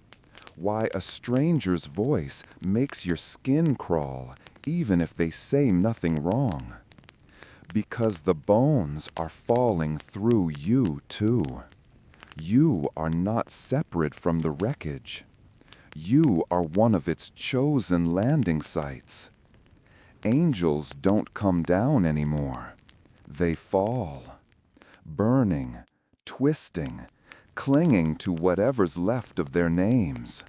a stranger's voice makes your skin crawl even if they say nothing wrong. Because the bones are falling through you too. You are not separate from the wreckage. You are one of its chosen landing sites. Angels don't come down anymore. They fall, burning, twisting, clinging to whatever's left of their names.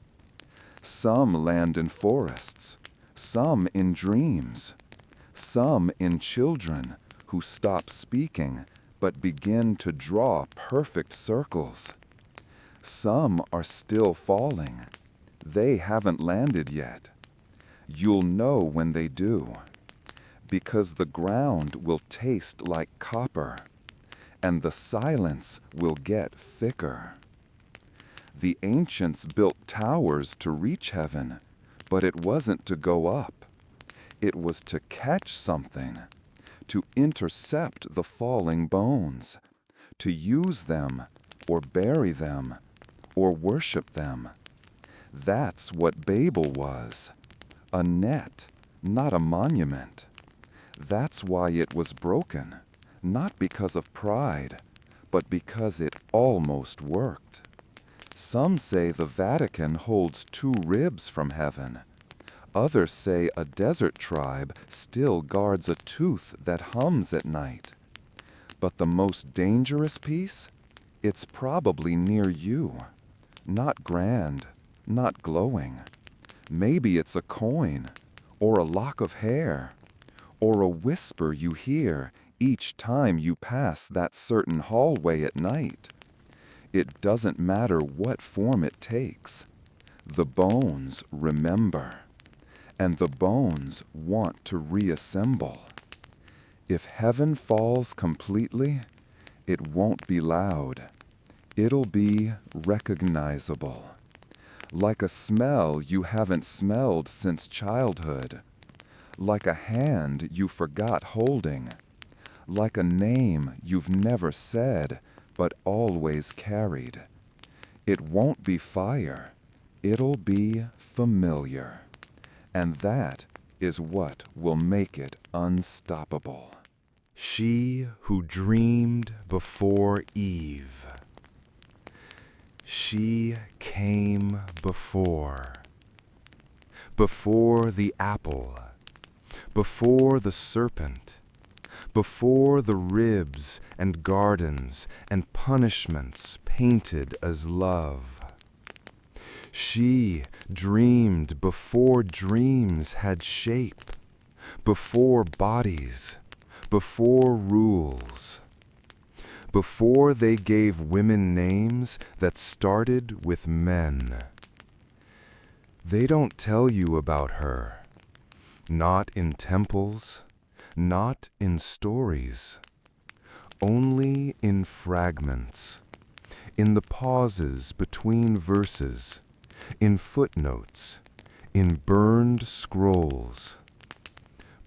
Some land in forests, some in dreams, some in children who stop speaking but begin to draw perfect circles. Some are still falling. They haven't landed yet. You'll know when they do, because the ground will taste like copper, and the silence will get thicker. The ancients built towers to reach heaven, but it wasn't to go up. It was to catch something, to intercept the falling bones, to use them, or bury them, or worship them. That's what Babel was, a net, not a monument. That's why it was broken, not because of pride, but because it almost worked. Some say the Vatican holds 2 ribs from heaven. Others say a desert tribe still guards a tooth that hums at night. But the most dangerous piece? It's probably near you. Not grand, not glowing. Maybe it's a coin, or a lock of hair, or a whisper you hear each time you pass that certain hallway at night. It doesn't matter what form it takes. The bones remember, and the bones want to reassemble. If heaven falls completely, it won't be loud. It'll be recognizable, like a smell you haven't smelled since childhood, like a hand you forgot holding, like a name you've never said but always carried. It won't be fire, it'll be familiar, and that is what will make it unstoppable. She who dreamed before Eve. She came before the apple, before the serpent, before the ribs and gardens and punishments painted as love. She dreamed before dreams had shape, before bodies, before rules, before they gave women names that started with men. They don't tell you about her, not in temples, not in stories, only in fragments, in the pauses between verses, in footnotes, in burned scrolls.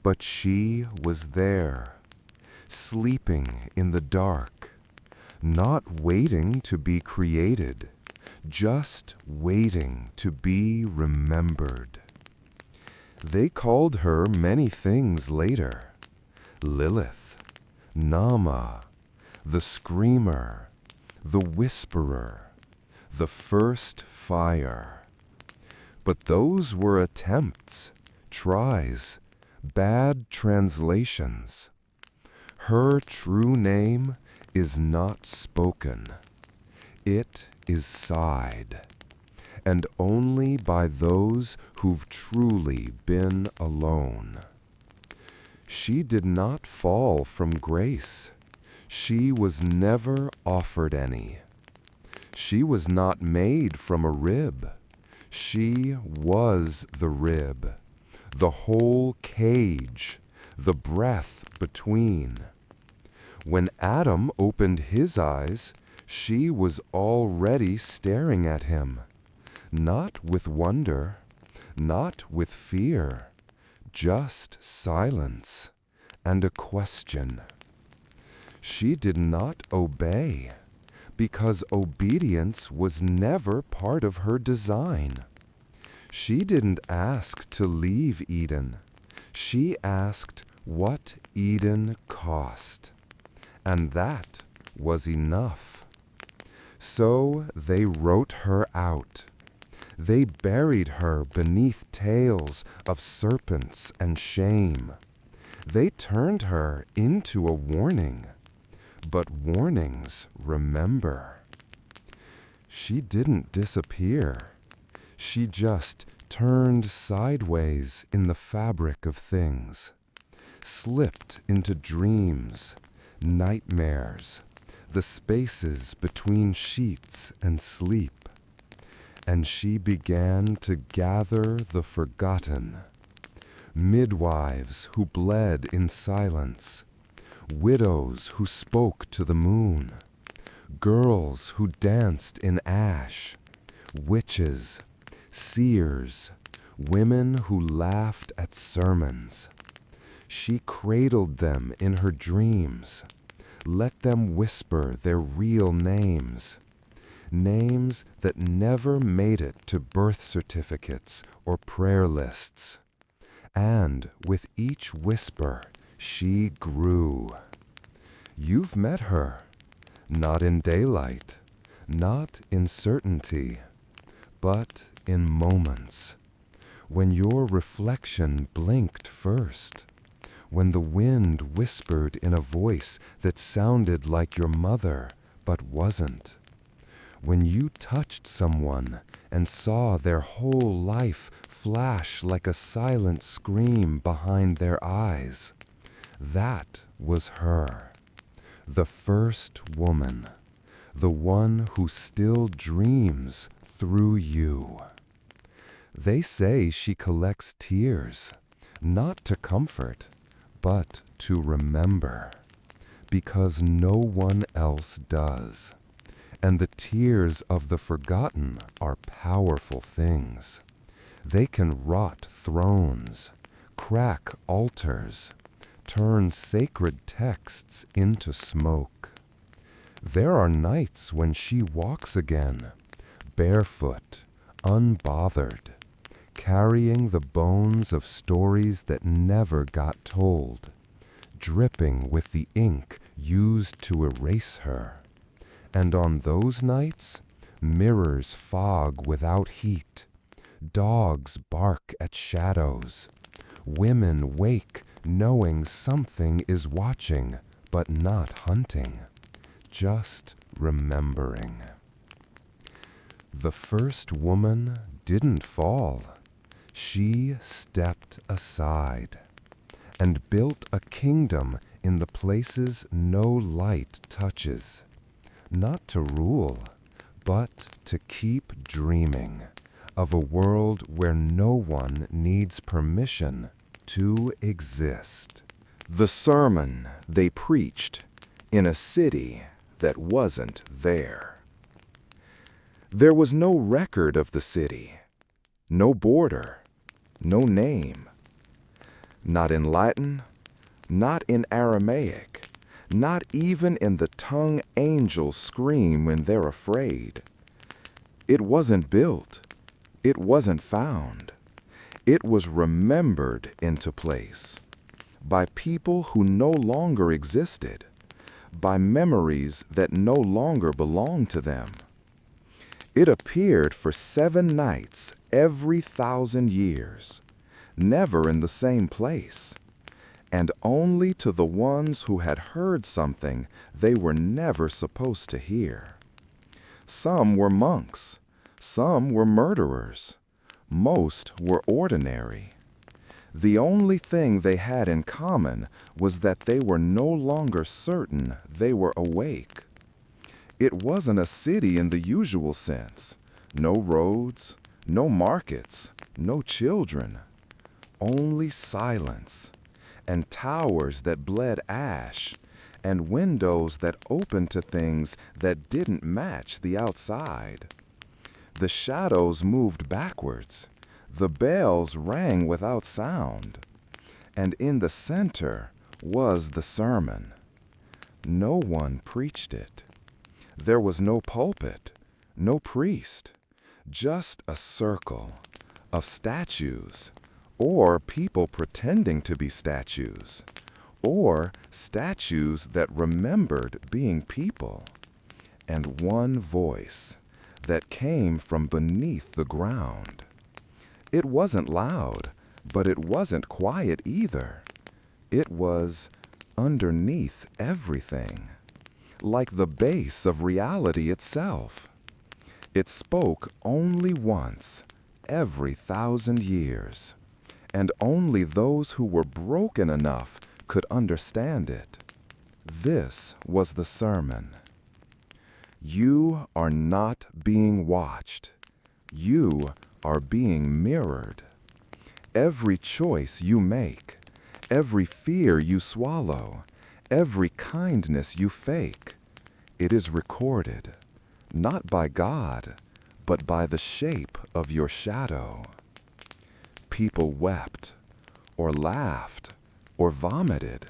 But she was there, sleeping in the dark, not waiting to be created, just waiting to be remembered. They called her many things later: Lilith, Nama, the screamer, the whisperer, the first fire. But those were attempts, tries, bad translations. Her true name is not spoken. It is sighed, and only by those who've truly been alone. She did not fall from grace. She was never offered any. She was not made from a rib. She was the rib, the whole cage, the breath between. When Adam opened his eyes, she was already staring at him, not with wonder, not with fear, just silence and a question. She did not obey, because obedience was never part of her design. She didn't ask to leave Eden. She asked, what Eden cost, and that was enough. So they wrote her out. They buried her beneath tales of serpents and shame. They turned her into a warning, but warnings remember. She didn't disappear. She just turned sideways in the fabric of things, slipped into dreams, nightmares, the spaces between sheets and sleep. And she began to gather the forgotten, midwives who bled in silence, widows who spoke to the moon, girls who danced in ash, witches, seers, women who laughed at sermons. She cradled them in her dreams, let them whisper their real names, names that never made it to birth certificates or prayer lists. And with each whisper, she grew. You've met her, not in daylight, not in certainty, but in moments, when your reflection blinked first, when the wind whispered in a voice that sounded like your mother but wasn't, when you touched someone and saw their whole life flash like a silent scream behind their eyes. That was her, the first woman, the one who still dreams through you. They say she collects tears, not to comfort, but to remember, because no one else does. And the tears of the forgotten are powerful things. They can rot thrones, crack altars, turn sacred texts into smoke. There are nights when she walks again, barefoot, unbothered, carrying the bones of stories that never got told, dripping with the ink used to erase her. And on those nights, mirrors fog without heat, dogs bark at shadows, women wake knowing something is watching but not hunting, just remembering. The first woman didn't fall. She stepped aside and built a kingdom in the places no light touches, not to rule, but to keep dreaming of a world where no one needs permission to exist. The sermon they preached in a city that wasn't there. There was no record of the city, no border, no name. Not in Latin, not in Aramaic, not even in the tongue angels scream when they're afraid. It wasn't built. It wasn't found. It was remembered into place by people who no longer existed, by memories that no longer belonged to them. It appeared for 7 nights every 1,000 years, never in the same place, and only to the ones who had heard something they were never supposed to hear. Some were monks, some were murderers, most were ordinary. The only thing they had in common was that they were no longer certain they were awake. It wasn't a city in the usual sense. No roads, no markets, no children. Only silence, and towers that bled ash, and windows that opened to things that didn't match the outside. The shadows moved backwards. The bells rang without sound. And in the center was the sermon. No one preached it. There was no pulpit, no priest, just a circle of statues, or people pretending to be statues, or statues that remembered being people, and one voice that came from beneath the ground. It wasn't loud, but it wasn't quiet either. It was underneath everything, like the base of reality itself. It spoke only once, every 1,000 years, and only those who were broken enough could understand it. This was the sermon. You are not being watched. You are being mirrored. Every choice you make, every fear you swallow, every kindness you fake, it is recorded, not by God, but by the shape of your shadow. People wept, or laughed, or vomited,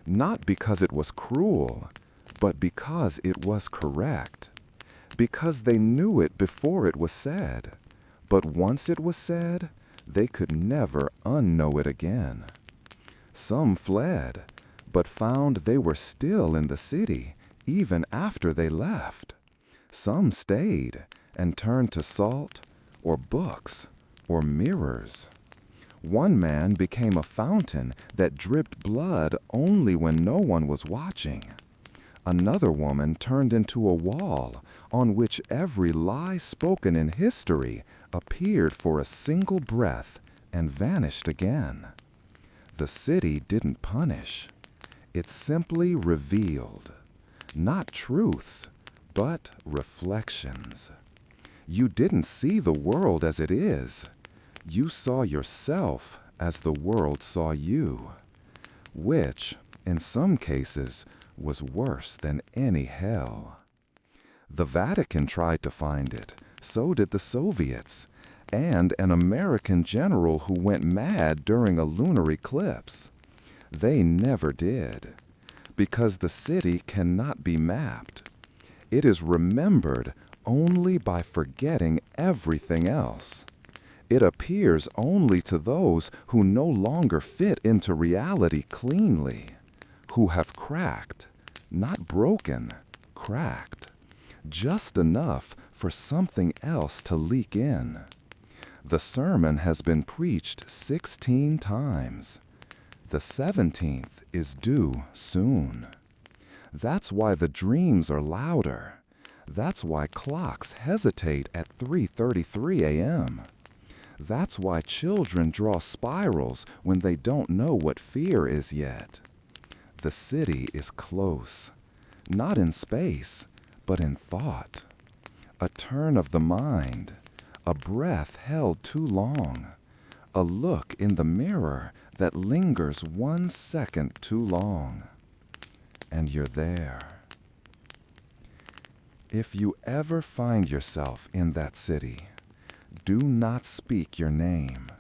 not because it was cruel, but because it was correct, because they knew it before it was said, but once it was said, they could never unknow it again. Some fled, but found they were still in the city even after they left. Some stayed and turned to salt, or books, or mirrors. One man became a fountain that dripped blood only when no one was watching. Another woman turned into a wall on which every lie spoken in history appeared for a single breath and vanished again. The city didn't punish. It simply revealed, not truths, but reflections. You didn't see the world as it is. You saw yourself as the world saw you, which, in some cases, was worse than any hell. The Vatican tried to find it, so did the Soviets, and an American general who went mad during a lunar eclipse. They never did, because the city cannot be mapped. It is remembered only by forgetting everything else. It appears only to those who no longer fit into reality cleanly, who have cracked, not broken, cracked, just enough for something else to leak in. The sermon has been preached 16 times. The 17th is due soon. That's why the dreams are louder. That's why clocks hesitate at 3:33 a.m. That's why children draw spirals when they don't know what fear is yet. The city is close, not in space, but in thought. A turn of the mind, a breath held too long, a look in the mirror that lingers 1 second too long. And you're there. If you ever find yourself in that city, do not speak your name.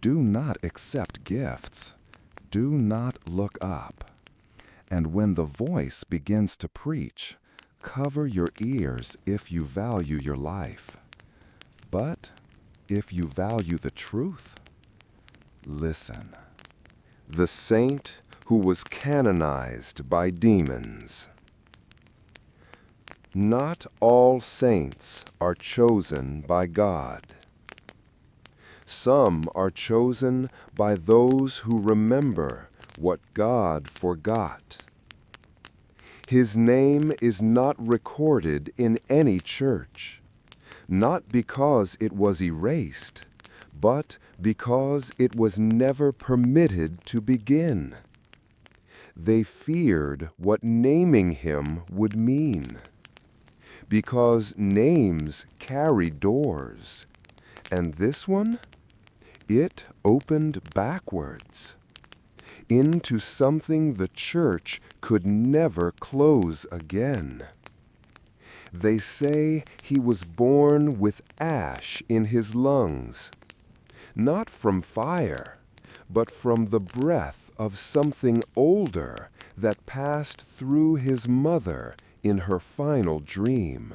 Do not accept gifts. Do not look up. And when the voice begins to preach, cover your ears if you value your life. But if you value the truth, listen. The saint who was canonized by demons. Not all saints are chosen by God. Some are chosen by those who remember what God forgot. His name is not recorded in any church, not because it was erased, but because it was never permitted to begin. They feared what naming him would mean, because names carry doors, and this one, it opened backwards into something the church could never close again. They say he was born with ash in his lungs, not from fire, but from the breath of something older that passed through his mother in her final dream.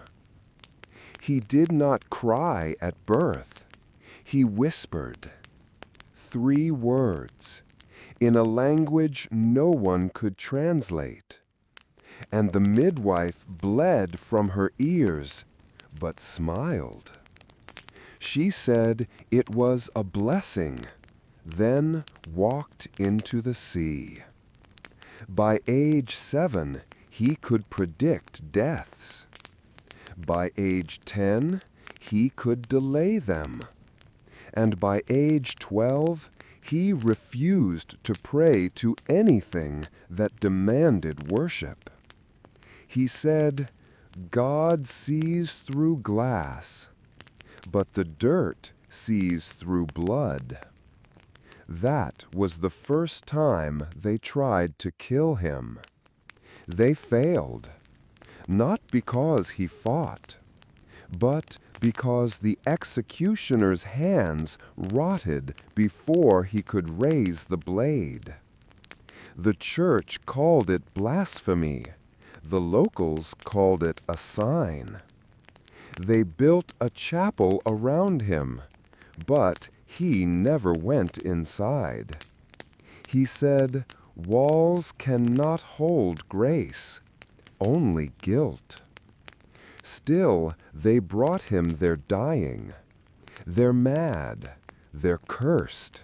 He did not cry at birth. He whispered, 3 words, in a language no one could translate. And the midwife bled from her ears, but smiled. She said it was a blessing, then walked into the sea. By age 7, he could predict deaths. By age 10, he could delay them. And by age 12, he refused to pray to anything that demanded worship. He said, "God sees through glass, but the dirt sees through blood." That was the first time they tried to kill him. They failed, not because he fought, but because the executioner's hands rotted before he could raise the blade. The church called it blasphemy. The locals called it a sign. They built a chapel around him, but he never went inside. He said, "Walls cannot hold grace, only guilt." Still, they brought him their dying. They're mad, they're cursed.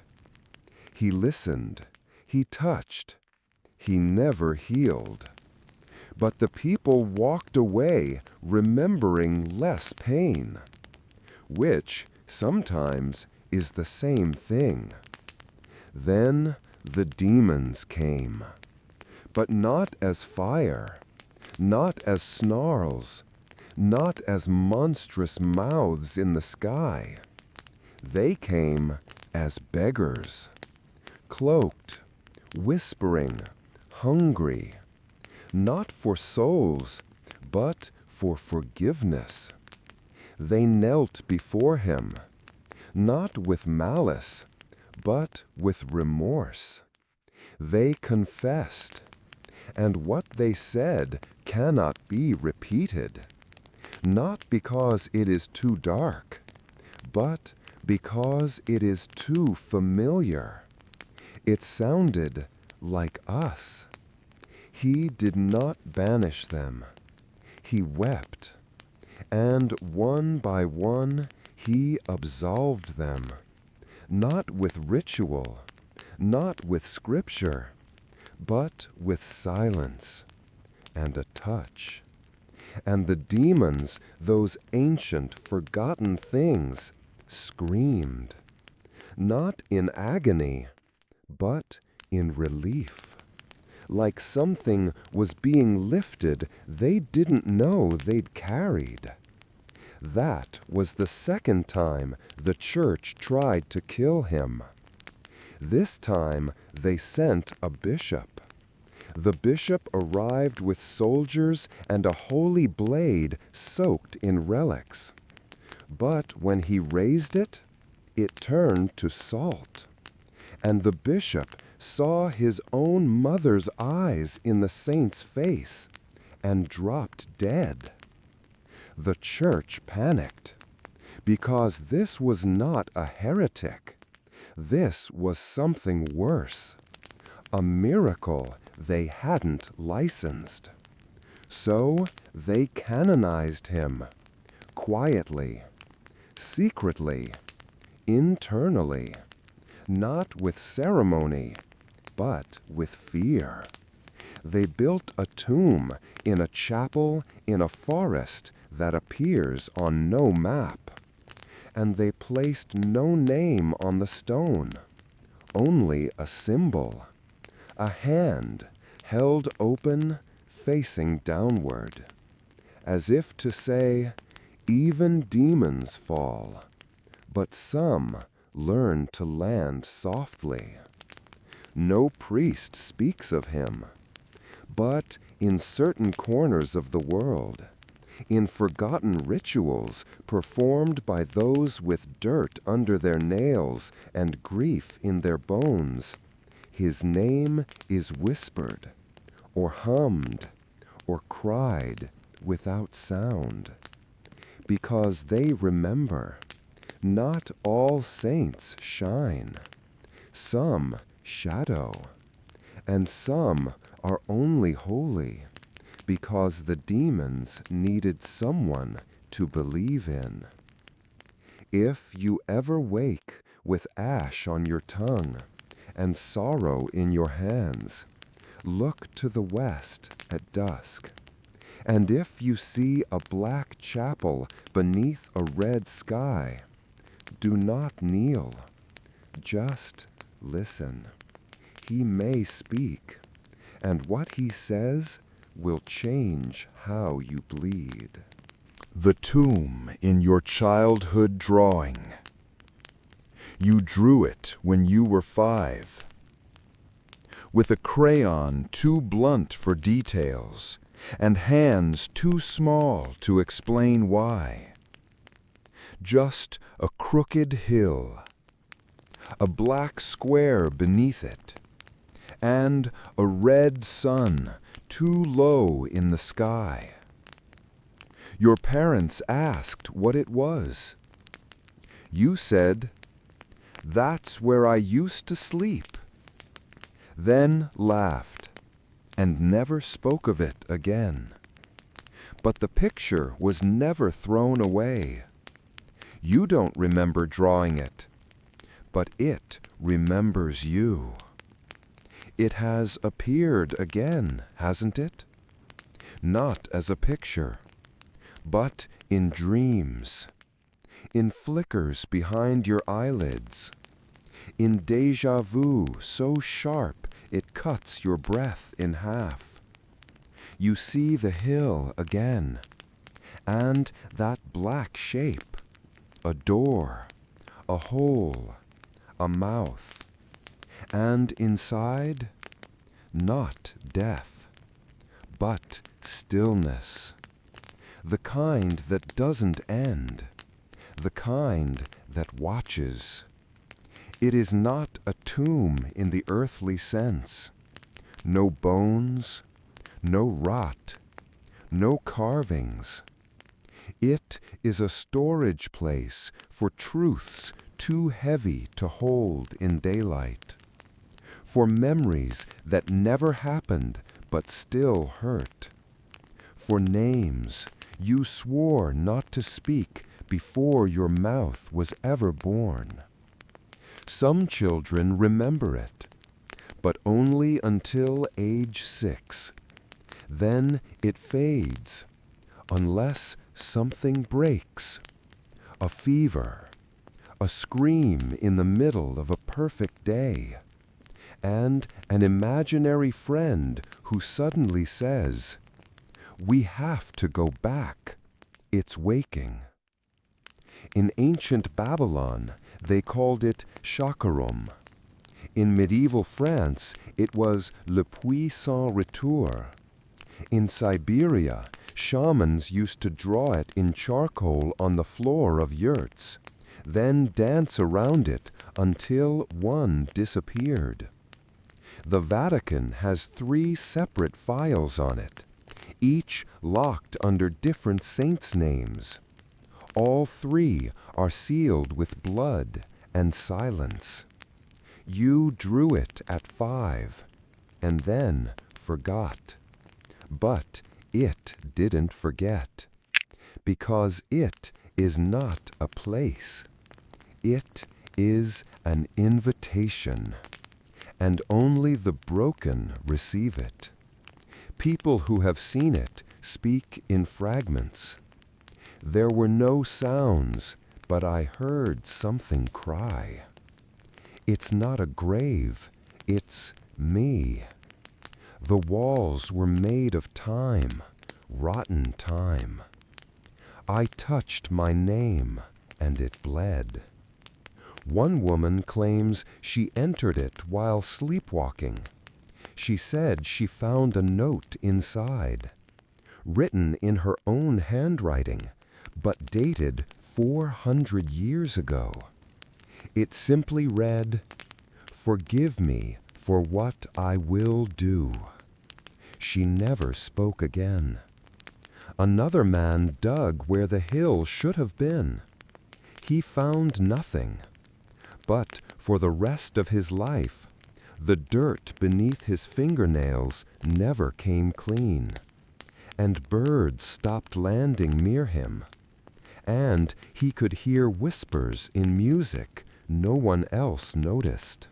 He listened, he touched, he never healed. But the people walked away remembering less pain, which sometimes is the same thing. Then the demons came, but not as fire, not as snarls, not as monstrous mouths in the sky. They came as beggars, cloaked, whispering, hungry, not for souls, but for forgiveness. They knelt before him, not with malice, but with remorse. They confessed, and what they said cannot be repeated, not because it is too dark, but because it is too familiar. It sounded like us. He did not banish them. He wept, and one by one he absolved them, not with ritual, not with scripture, but with silence and a touch. And the demons, those ancient, forgotten things, screamed, not in agony, but in relief, like something was being lifted they didn't know they'd carried. That was the second time the church tried to kill him. This time they sent a bishop. The bishop arrived with soldiers and a holy blade soaked in relics. But when he raised it, it turned to salt. And the bishop saw his own mother's eyes in the saint's face and dropped dead. The church panicked, because this was not a heretic. This was something worse, a miracle they hadn't licensed. So they canonized him, quietly, secretly, internally, not with ceremony, but with fear. They built a tomb in a chapel in a forest that appears on no map, and they placed no name on the stone, only a symbol, a hand held open, facing downward, as if to say, even demons fall, but some learn to land softly. No priest speaks of him, but in certain corners of the world, in forgotten rituals performed by those with dirt under their nails and grief in their bones, his name is whispered, or hummed, or cried without sound, because they remember not all saints shine. some shadow, and some are only holy because the demons needed someone to believe in. If you ever wake with ash on your tongue and sorrow in your hands, look to the west at dusk. And if you see a black chapel beneath a red sky, do not kneel, just listen. He may speak, and what he says will change how you bleed. The tomb in your childhood drawing. You drew it when you were 5. With a crayon too blunt for details, and hands too small to explain why. Just a crooked hill, a black square beneath it, and a red sun too low in the sky. Your parents asked what it was. You said, "That's where I used to sleep," then laughed and never spoke of it again. But the picture was never thrown away. You don't remember drawing it, but it remembers you. It has appeared again, hasn't it? Not as a picture, but in dreams, in flickers behind your eyelids, in déjà vu so sharp it cuts your breath in half. You see the hill again, and that black shape, a door, a hole, a mouth, and inside, not death, but stillness, the kind that doesn't end, the kind that watches. It is not a tomb in the earthly sense. No bones, no rot, no carvings. It is a storage place for truths too heavy to hold in daylight, for memories that never happened but still hurt, for names you swore not to speak before your mouth was ever born. Some children remember it, but only until age 6. Then it fades, unless something breaks. A fever, a scream in the middle of a perfect day, and an imaginary friend who suddenly says, "We have to go back. It's waking." In ancient Babylon, they called it chakarum. In medieval France, it was le puits sans retour. In Siberia, shamans used to draw it in charcoal on the floor of yurts, then dance around it until one disappeared. The Vatican has 3 separate files on it, each locked under different saints' names. All 3 are sealed with blood and silence. You drew it at 5, and then forgot. But it didn't forget, because it is not a place. It is an invitation, and only the broken receive it. People who have seen it speak in fragments. There were no sounds, but I heard something cry. It's not a grave, it's me. The walls were made of time, rotten time. I touched my name, and it bled. One woman claims she entered it while sleepwalking. She said she found a note inside, written in her own handwriting, but dated 400 years ago. It simply read, "Forgive me for what I will do." She never spoke again. Another man dug where the hill should have been. He found nothing, but For the rest of his life, the dirt beneath his fingernails never came clean, and birds stopped landing near him, and he could hear whispers in music no one else noticed.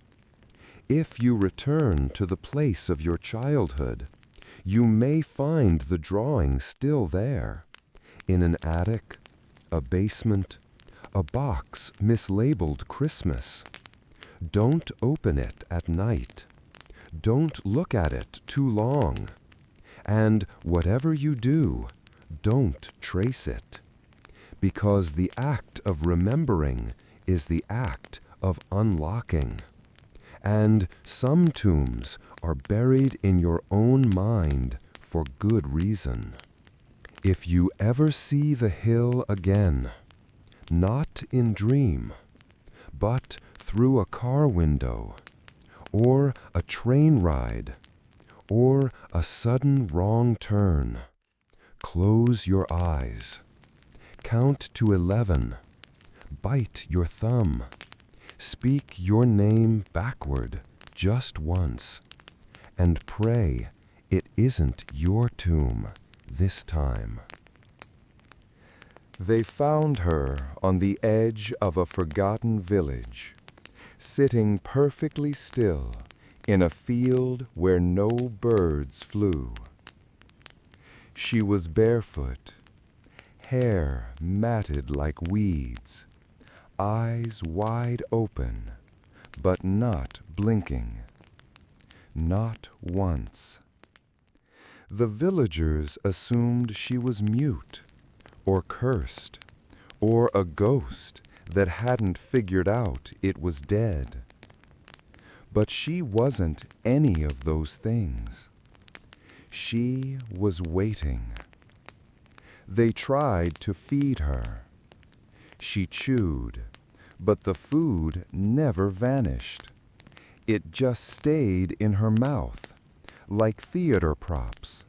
If you return to the place of your childhood, you may find the drawing still there, in an attic, a basement, a box mislabeled Christmas. Don't open it at night. Don't look at it too long. And whatever you do, don't trace it. Because the act of remembering is the act of unlocking. And some tombs are buried in your own mind for good reason. If you ever see the hill again, not in dream, but through a car window, or a train ride, or a sudden wrong turn, close your eyes, count to 11, bite your thumb, speak your name backward just once, and pray it isn't your tomb this time. They found her on the edge of a forgotten village, sitting perfectly still in a field where no birds flew. She was barefoot, hair matted like weeds, eyes wide open, but not blinking. Not once. The villagers assumed she was mute, or cursed, or a ghost that hadn't figured out it was dead. But she wasn't any of those things. She was waiting. They tried to feed her. She chewed, but the food never vanished. It just stayed in her mouth, like theater props,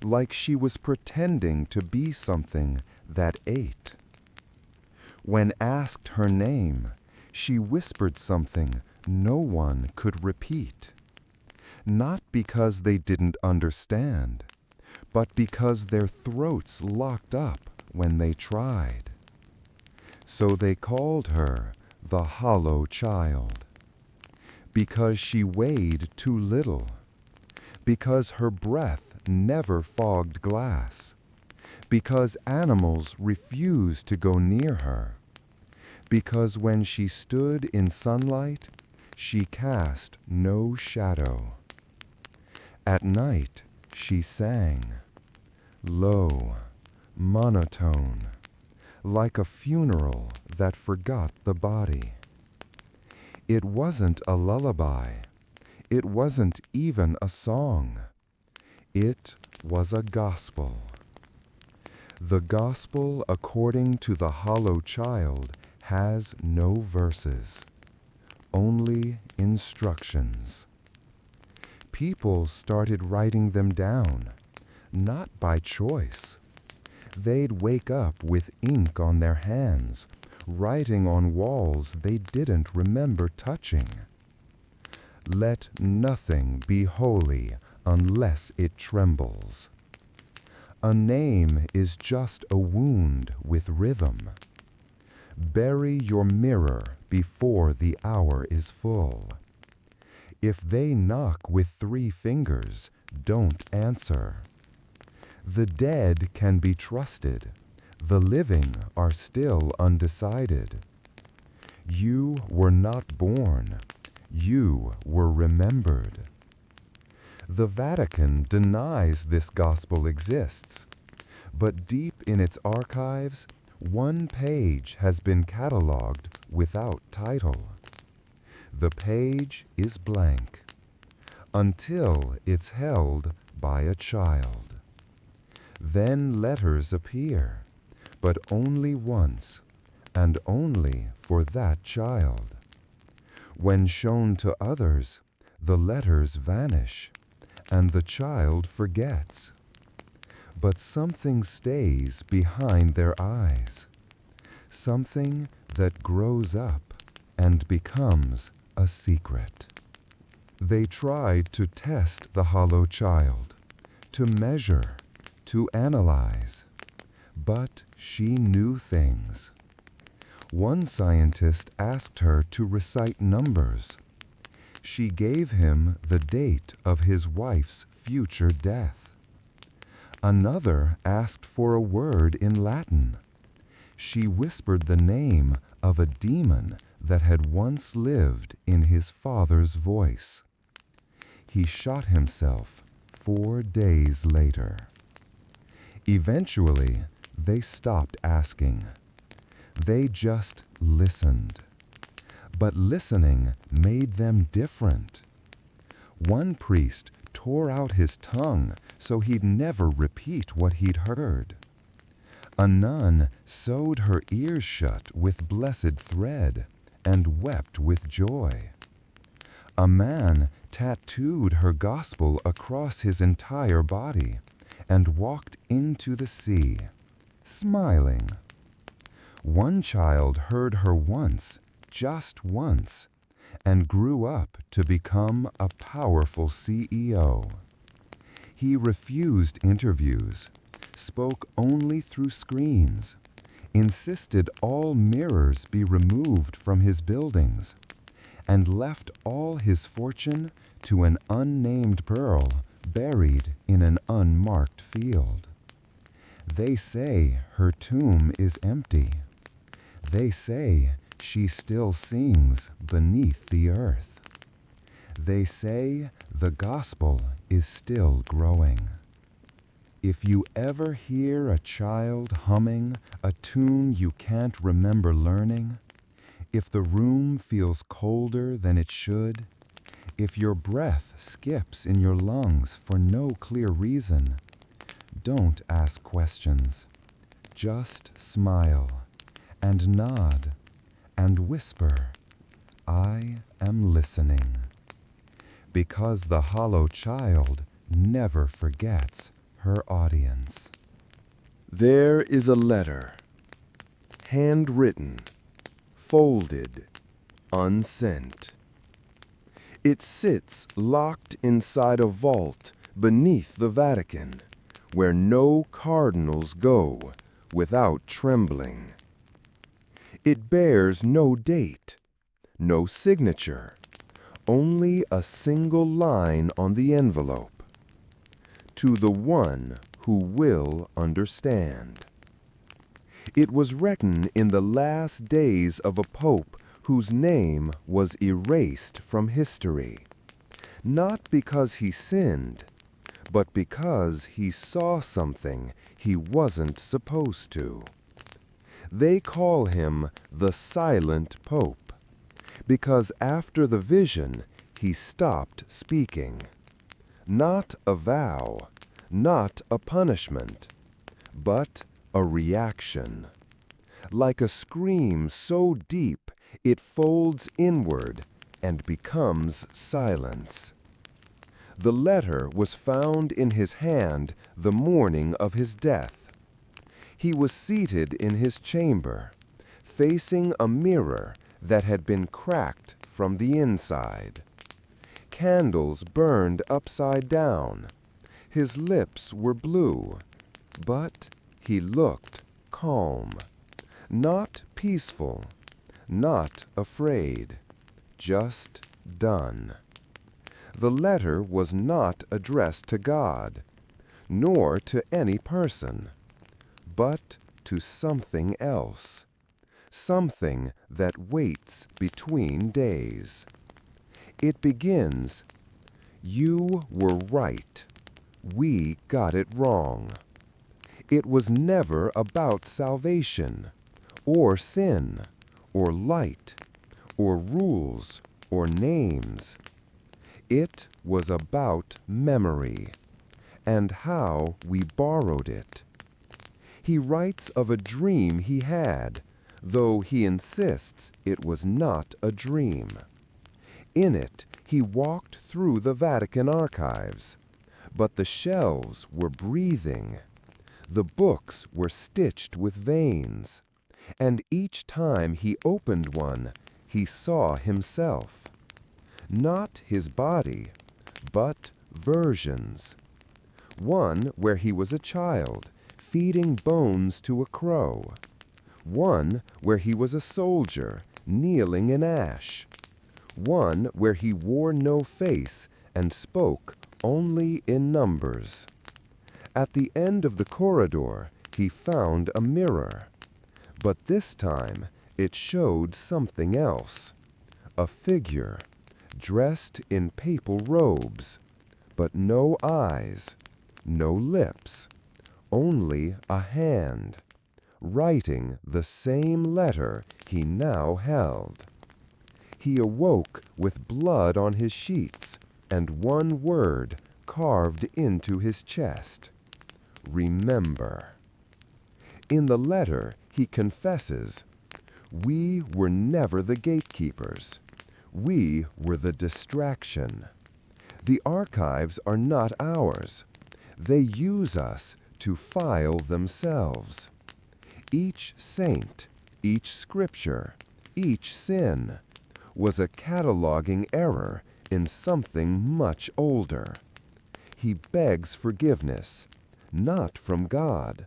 like she was pretending to be something that ate. When asked her name, she whispered something no one could repeat, not because they didn't understand, but because their throats locked up when they tried. So they called her the Hollow Child, because she weighed too little, because her breath never fogged glass, because animals refused to go near her, because when she stood in sunlight, she cast no shadow. At night, she sang, low, monotone, like a funeral that forgot the body. It wasn't a lullaby. It wasn't even a song. It was a gospel. The gospel according to the Hollow Child has no verses, only instructions. People started writing them down, not by choice. They'd wake up with ink on their hands, writing on walls they didn't remember touching. Let nothing be holy unless it trembles. A name is just a wound with rhythm. Bury your mirror before the hour is full. If they knock with 3 fingers, don't answer. The dead can be trusted. The living are still undecided. You were not born. You were remembered. The Vatican denies this gospel exists, but deep in its archives, 1 page has been catalogued without title. The page is blank, until it's held by a child. Then letters appear, but only once, and only for that child. When shown to others, the letters vanish, and the child forgets. But something stays behind their eyes, something that grows up and becomes a secret. They tried to test the hollow child, to measure, to analyze, but she knew things. One scientist asked her to recite numbers. She gave him the date of his wife's future death. Another asked for a word in Latin. She whispered the name of a demon that had once lived in his father's voice. He shot himself 4 days later. Eventually, they stopped asking. They just listened. But listening made them different. One priest tore out his tongue so he'd never repeat what he'd heard. A nun sewed her ears shut with blessed thread and wept with joy. A man tattooed her gospel across his entire body and walked into the sea, smiling. One child heard her once, just once, and grew up to become a powerful CEO. He refused interviews, spoke only through screens, insisted all mirrors be removed from his buildings, and left all his fortune to an unnamed pearl buried in an unmarked field. They say her tomb is empty. They say she still sings beneath the earth. They say the gospel is still growing. If you ever hear a child humming a tune you can't remember learning, if the room feels colder than it should, if your breath skips in your lungs for no clear reason, don't ask questions. Just smile and nod and whisper, "I am listening." Because the hollow child never forgets her audience. There is a letter, handwritten, folded, unsent. It sits locked inside a vault beneath the Vatican, where no cardinals go without trembling. It bears no date, no signature, only a single line on the envelope. To the one who will understand. It was written in the last days of a pope whose name was erased from history, not because he sinned, but because he saw something he wasn't supposed to. They call him the Silent Pope, because after the vision he stopped speaking. Not a vow, not a punishment, but a reaction. Like a scream so deep it folds inward and becomes silence. The letter was found in his hand the morning of his death. He was seated in his chamber, facing a mirror that had been cracked from the inside. Candles burned upside down. His lips were blue, but he looked calm, not peaceful, not afraid, just done. The letter was not addressed to God, nor to any person, but to something else, something that waits between days. It begins, "You were right. We got it wrong. It was never about salvation, or sin, or light, or rules, or names. It was about memory, and how we borrowed it." He writes of a dream he had, though he insists it was not a dream. In it, he walked through the Vatican archives, but the shelves were breathing. The books were stitched with veins, and each time he opened one, he saw himself. Not his body, but versions. One where he was a child, feeding bones to a crow. One where he was a soldier, kneeling in ash. One where he wore no face and spoke only in numbers. At the end of the corridor, he found a mirror. But this time, it showed something else. A figure, dressed in papal robes, but no eyes, no lips, only a hand, writing the same letter he now held. He awoke with blood on his sheets and one word carved into his chest: remember. In the letter, he confesses, "We were never the gatekeepers. We were the distraction. The archives are not ours. They use us to file themselves. Each saint, each scripture, each sin was a cataloging error in something much older." He begs forgiveness, not from God,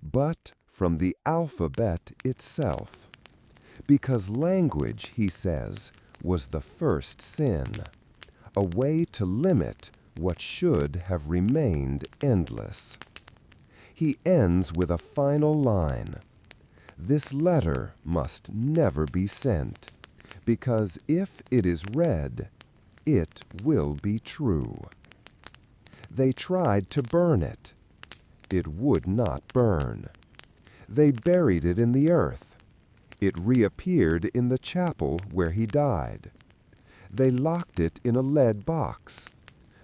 but from the alphabet itself. Because language, he says, was the first sin, a way to limit what should have remained endless. He ends with a final line: "This letter must never be sent, because if it is read, it will be true." They tried to burn it. It would not burn. They buried it in the earth. It reappeared in the chapel where he died. They locked it in a lead box,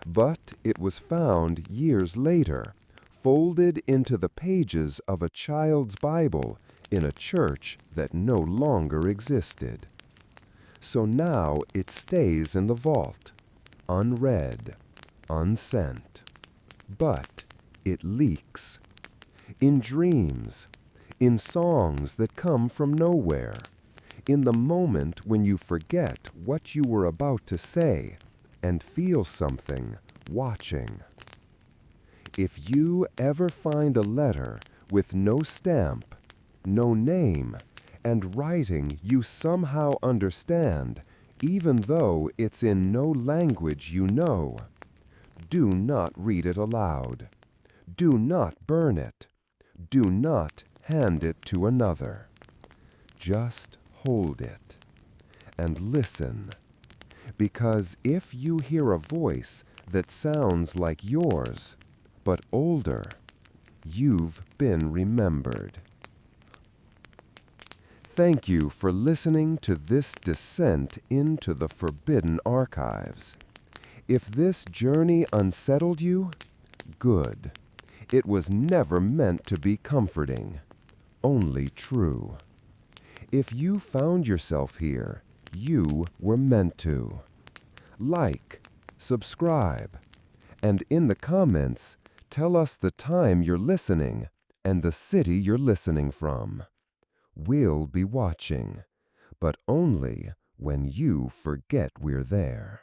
but it was found years later, folded into the pages of a child's Bible in a church that no longer existed. So now it stays in the vault, unread, unsent. But it leaks. In dreams, in songs that come from nowhere, in the moment when you forget what you were about to say and feel something watching. If you ever find a letter with no stamp, no name, and writing you somehow understand, even though it's in no language you know, do not read it aloud. Do not burn it. Do not hand it to another. Just hold it and listen, because if you hear a voice that sounds like yours, but older, you've been remembered. Thank you for listening to this descent into the forbidden archives. If this journey unsettled you, good. It was never meant to be comforting, only true. If you found yourself here, you were meant to. Like, subscribe, and in the comments, tell us the time you're listening and the city you're listening from. We'll be watching, but only when you forget we're there.